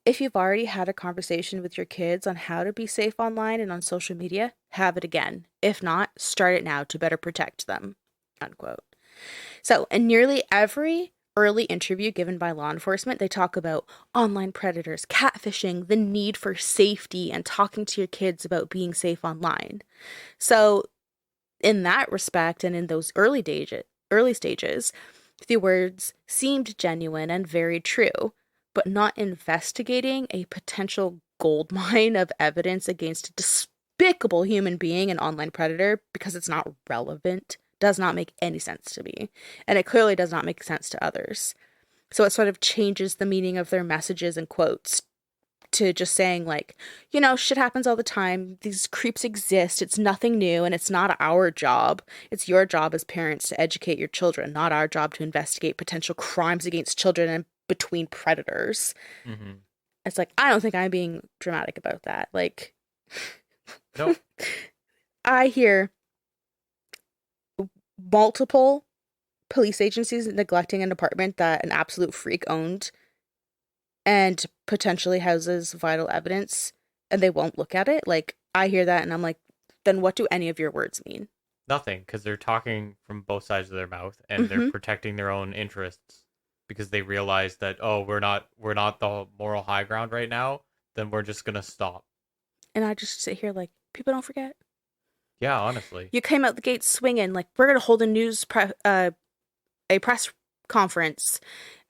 Speaker 1: If you've already had a conversation with your kids on how to be safe online and on social media, have it again. If not, start it now to better protect them, unquote. So in nearly every early interview given by law enforcement, they talk about online predators, catfishing, the need for safety, and talking to your kids about being safe online. So in that respect, and in those early stages, the words seemed genuine and very true, but not investigating a potential goldmine of evidence against a despicable human being, an online predator, because it's not relevant, does not make any sense to me. And it clearly does not make sense to others. So it sort of changes the meaning of their messages and quotes to just saying, like, shit happens all the time. These creeps exist. It's nothing new, and it's not our job. It's your job as parents to educate your children, not our job to investigate potential crimes against children and between predators. Mm-hmm. It's like, I don't think I'm being dramatic about that. Like,
Speaker 2: nope.
Speaker 1: I hear multiple police agencies neglecting an apartment that an absolute freak owned and potentially houses vital evidence, and they won't look at it. Like, I hear that and I'm like, then what do any of your words mean?
Speaker 2: Nothing, because they're talking from both sides of their mouth, and they're protecting their own interests because they realize that, we're not the moral high ground right now, then we're just gonna stop.
Speaker 1: And I just sit here like, people don't forget.
Speaker 2: Yeah, honestly.
Speaker 1: You came out the gate swinging, like, we're gonna hold a press conference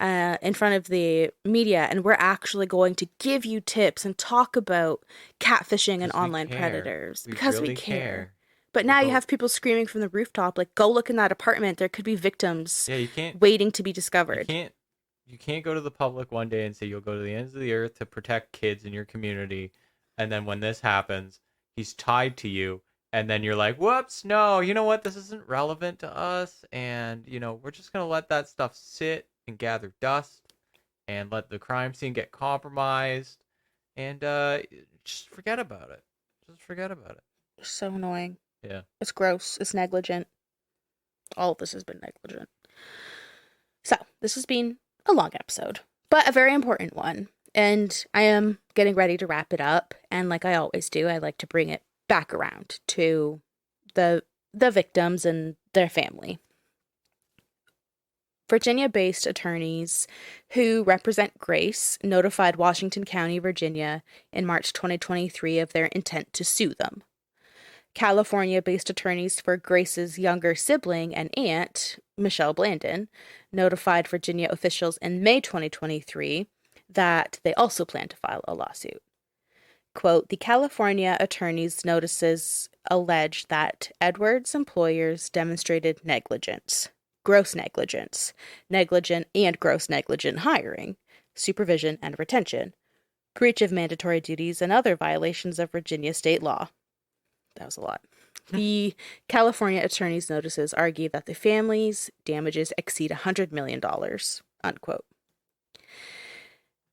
Speaker 1: in front of the media, and we're actually going to give you tips and talk about catfishing and online predators because we care. But now you have people screaming from the rooftop, like, go look in that apartment. There could be victims waiting to be discovered.
Speaker 2: You can't go to the public one day and say you'll go to the ends of the earth to protect kids in your community, and then when this happens, he's tied to you, and then you're like, whoops, no, you know what? This isn't relevant to us. And, we're just going to let that stuff sit and gather dust and let the crime scene get compromised and just forget about it. Just forget about it.
Speaker 1: So annoying.
Speaker 2: Yeah.
Speaker 1: It's gross. It's negligent. All of this has been negligent. So, this has been a long episode, but a very important one. And I am getting ready to wrap it up. And like I always do, I like to bring it back around to the victims and their family. Virginia-based attorneys who represent Grace notified Washington County, Virginia in March 2023 of their intent to sue them. California-based attorneys for Grace's younger sibling and aunt, Michelle Blandon, notified Virginia officials in May 2023 that they also plan to file a lawsuit. Quote, the California attorney's notices allege that Edwards' employers demonstrated negligence, gross negligence, negligent and gross negligent hiring, supervision and retention, breach of mandatory duties, and other violations of Virginia state law. That was a lot. The California attorney's notices argue that the family's damages exceed $100 million, unquote.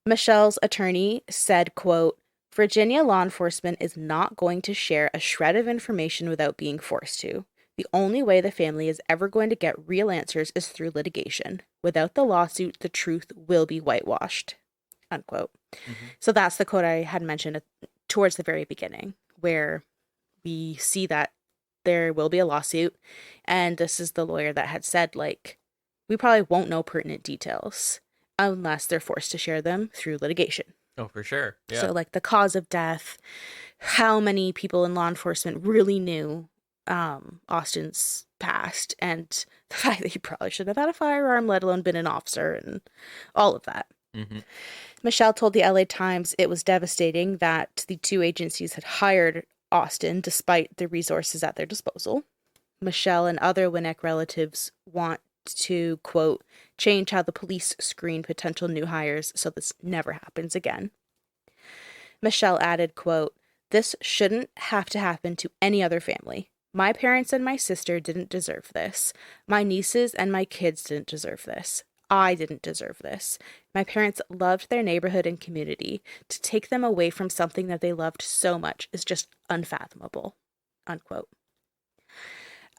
Speaker 1: Michelle's attorney said, quote, Virginia law enforcement is not going to share a shred of information without being forced to. The only way the family is ever going to get real answers is through litigation. Without the lawsuit, the truth will be whitewashed, unquote. Mm-hmm. So that's the quote I had mentioned towards the very beginning, where we see that there will be a lawsuit. And this is the lawyer that had said, like, we probably won't know pertinent details unless they're forced to share them through litigation.
Speaker 2: Oh, for sure. Yeah.
Speaker 1: So, like, the cause of death, how many people in law enforcement really knew Austin's past, and the fact that he probably shouldn't have had a firearm, let alone been an officer, and all of that.
Speaker 2: Mm-hmm.
Speaker 1: Michelle told the LA Times it was devastating that the two agencies had hired Austin despite the resources at their disposal. Michelle and other Winnick relatives want to, quote, change how the police screen potential new hires so this never happens again. Michelle added, quote, this shouldn't have to happen to any other family. My parents and my sister didn't deserve this. My nieces and my kids didn't deserve this. I didn't deserve this. My parents loved their neighborhood and community. To take them away from something that they loved so much is just unfathomable, unquote.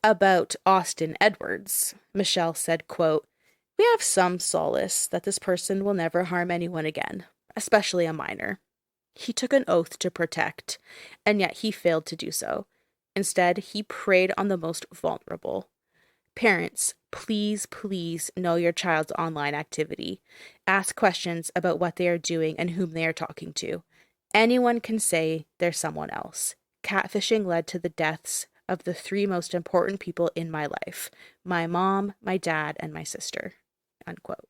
Speaker 1: About Austin Edwards, Michelle said, quote, we have some solace that this person will never harm anyone again, especially a minor. He took an oath to protect, and yet he failed to do so. Instead, he preyed on the most vulnerable. Parents, please, please know your child's online activity. Ask questions about what they are doing and whom they are talking to. Anyone can say they're someone else. Catfishing led to the deaths of the three most important people in my life: my mom, my dad, and my sister, unquote.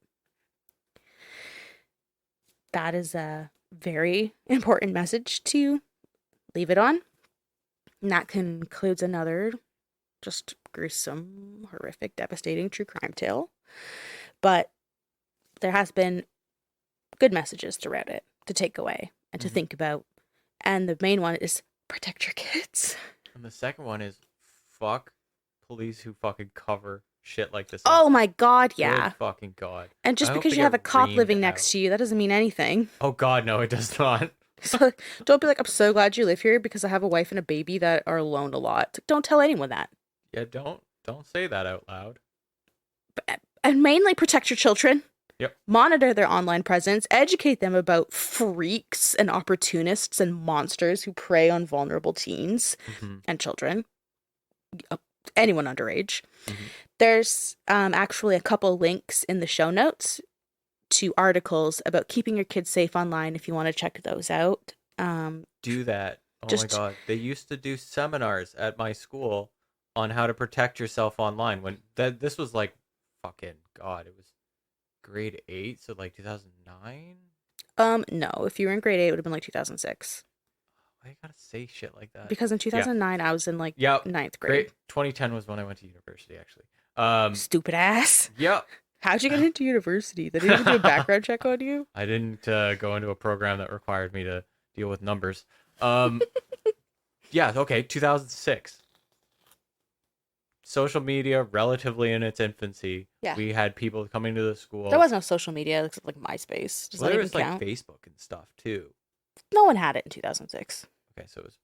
Speaker 1: That is a very important message to leave it on. And that concludes another just gruesome, horrific, devastating true crime tale. But there has been good messages throughout it to take away and to think about. And the main one is protect your kids.
Speaker 2: And the second one is fuck police who fucking cover shit like this.
Speaker 1: Oh my God, yeah.
Speaker 2: Good fucking God.
Speaker 1: And just because you have a cop living next to you, that doesn't mean anything.
Speaker 2: Oh God, no, it does not.
Speaker 1: So don't be like, I'm so glad you live here because I have a wife and a baby that are alone a lot. Don't tell anyone that.
Speaker 2: Yeah, don't say that out loud.
Speaker 1: And mainly protect your children.
Speaker 2: Yep.
Speaker 1: Monitor their online presence. Educate them about freaks and opportunists and monsters who prey on vulnerable teens and children. Anyone underage. There's actually a couple links in the show notes to articles about keeping your kids safe online if you want to check those out.
Speaker 2: Do that. Oh my God. They used to do seminars at my school on how to protect yourself online. When this was like, fucking God, it was grade 8, so like 2009?
Speaker 1: No, if you were in grade 8, it would have been like 2006.
Speaker 2: Why you gotta say shit like that?
Speaker 1: Because in 2009, I was in like 9th grade.
Speaker 2: 2010 was when I went to university, actually.
Speaker 1: Stupid ass.
Speaker 2: Yep.
Speaker 1: How'd you get into university? They didn't even do a background check on you?
Speaker 2: I didn't go into a program that required me to deal with numbers. Yeah, okay, 2006. social media relatively in its infancy.
Speaker 1: Yeah.
Speaker 2: We had people coming to the school.
Speaker 1: There was no social media except like MySpace. Does
Speaker 2: Well,
Speaker 1: that
Speaker 2: there
Speaker 1: even
Speaker 2: was like
Speaker 1: count?
Speaker 2: Facebook and stuff too.
Speaker 1: No one had it in 2006.
Speaker 2: Okay, so it was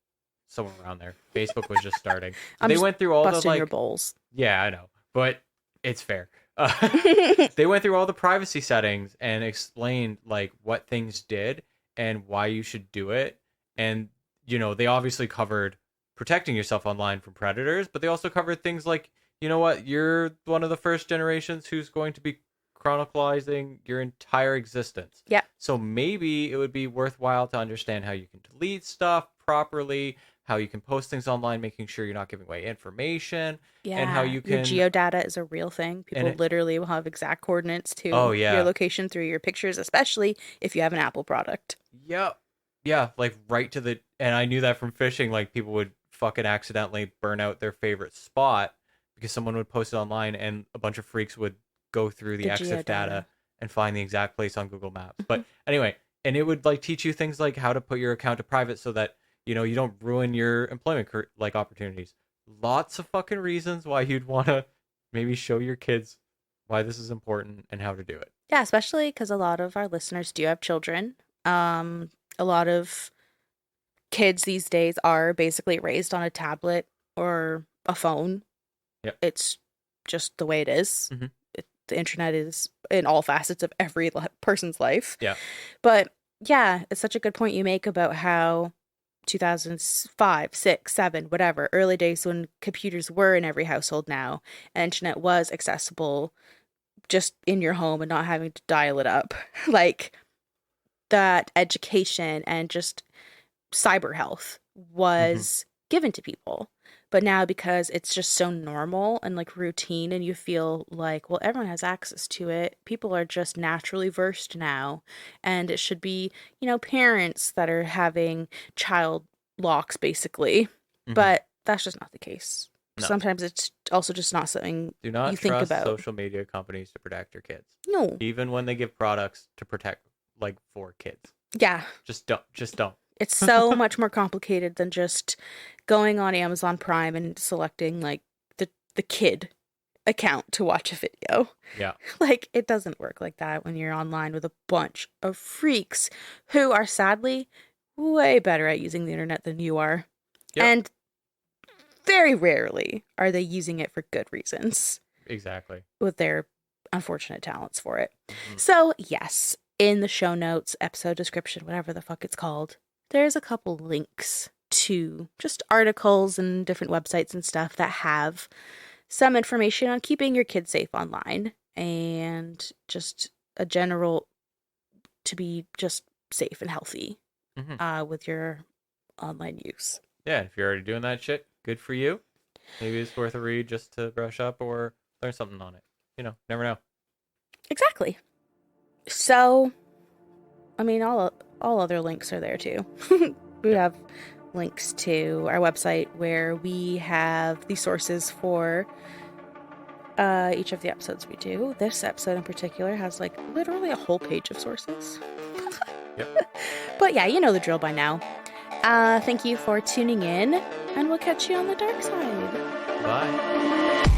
Speaker 2: somewhere around there. Facebook was just starting.
Speaker 1: I'm
Speaker 2: They
Speaker 1: just
Speaker 2: went through all the
Speaker 1: busting
Speaker 2: like.
Speaker 1: your bowls.
Speaker 2: Yeah, I know, but it's fair. They went through all the privacy settings and explained like what things did and why you should do it. And they obviously covered protecting yourself online from predators, but they also covered things like, you know what, you're one of the first generations who's going to be chronicalizing your entire existence.
Speaker 1: Yeah.
Speaker 2: So maybe it would be worthwhile to understand how you can delete stuff properly, how you can post things online, making sure you're not giving away information,
Speaker 1: Yeah.
Speaker 2: and how you can.
Speaker 1: Your geodata is a real thing. People literally will have exact coordinates to your location through your pictures, especially if you have an Apple product.
Speaker 2: Yep. Yeah, like right to the. And I knew that from fishing, like people would fucking accidentally burn out their favorite spot because someone would post it online and a bunch of freaks would go through the EXIF data and find the exact place on Google Maps. But anyway, and it would like teach you things like how to put your account to private so that you don't ruin your employment like opportunities. Lots of fucking reasons why you'd want to maybe show your kids why this is important and how to do it.
Speaker 1: Yeah, especially because a lot of our listeners do have children. A lot of kids these days are basically raised on a tablet or a phone.
Speaker 2: Yep.
Speaker 1: It's just the way it is.
Speaker 2: Mm-hmm.
Speaker 1: The internet is in all facets of every person's life.
Speaker 2: Yeah.
Speaker 1: But yeah, it's such a good point you make about how 2005, 6, 7, whatever, early days when computers were in every household now, and internet was accessible just in your home and not having to dial it up. Like that education and just cyber health was given to people. But now because it's just so normal and like routine and you feel like, well, everyone has access to it. People are just naturally versed now. And it should be, parents that are having child locks basically. Mm-hmm. But that's just not the case. No. Sometimes it's also just not something
Speaker 2: Do not
Speaker 1: you think
Speaker 2: trust
Speaker 1: about.
Speaker 2: Social media companies to protect your kids.
Speaker 1: No.
Speaker 2: Even when they give products to protect like for kids.
Speaker 1: Yeah.
Speaker 2: Just don't.
Speaker 1: It's so much more complicated than just going on Amazon Prime and selecting like the kid account to watch a video.
Speaker 2: Yeah.
Speaker 1: Like it doesn't work like that when you're online with a bunch of freaks who are sadly way better at using the internet than you are. Yep. And very rarely are they using it for good reasons.
Speaker 2: Exactly.
Speaker 1: With their unfortunate talents for it. Mm-hmm. So, yes, in the show notes, episode description, whatever the fuck it's called, there's a couple links to just articles and different websites and stuff that have some information on keeping your kids safe online and just a general to be just safe and healthy with your online use.
Speaker 2: Yeah, if you're already doing that shit, good for you. Maybe it's worth a read just to brush up or learn something on it. Never know.
Speaker 1: Exactly. So, I mean, all other links are there too. We have links to our website where we have the sources for each of the episodes we do. This episode in particular has like literally a whole page of sources.
Speaker 2: Yep.
Speaker 1: But yeah, you know the drill by now. Thank you for tuning in, and we'll catch you on the dark side.
Speaker 2: Bye.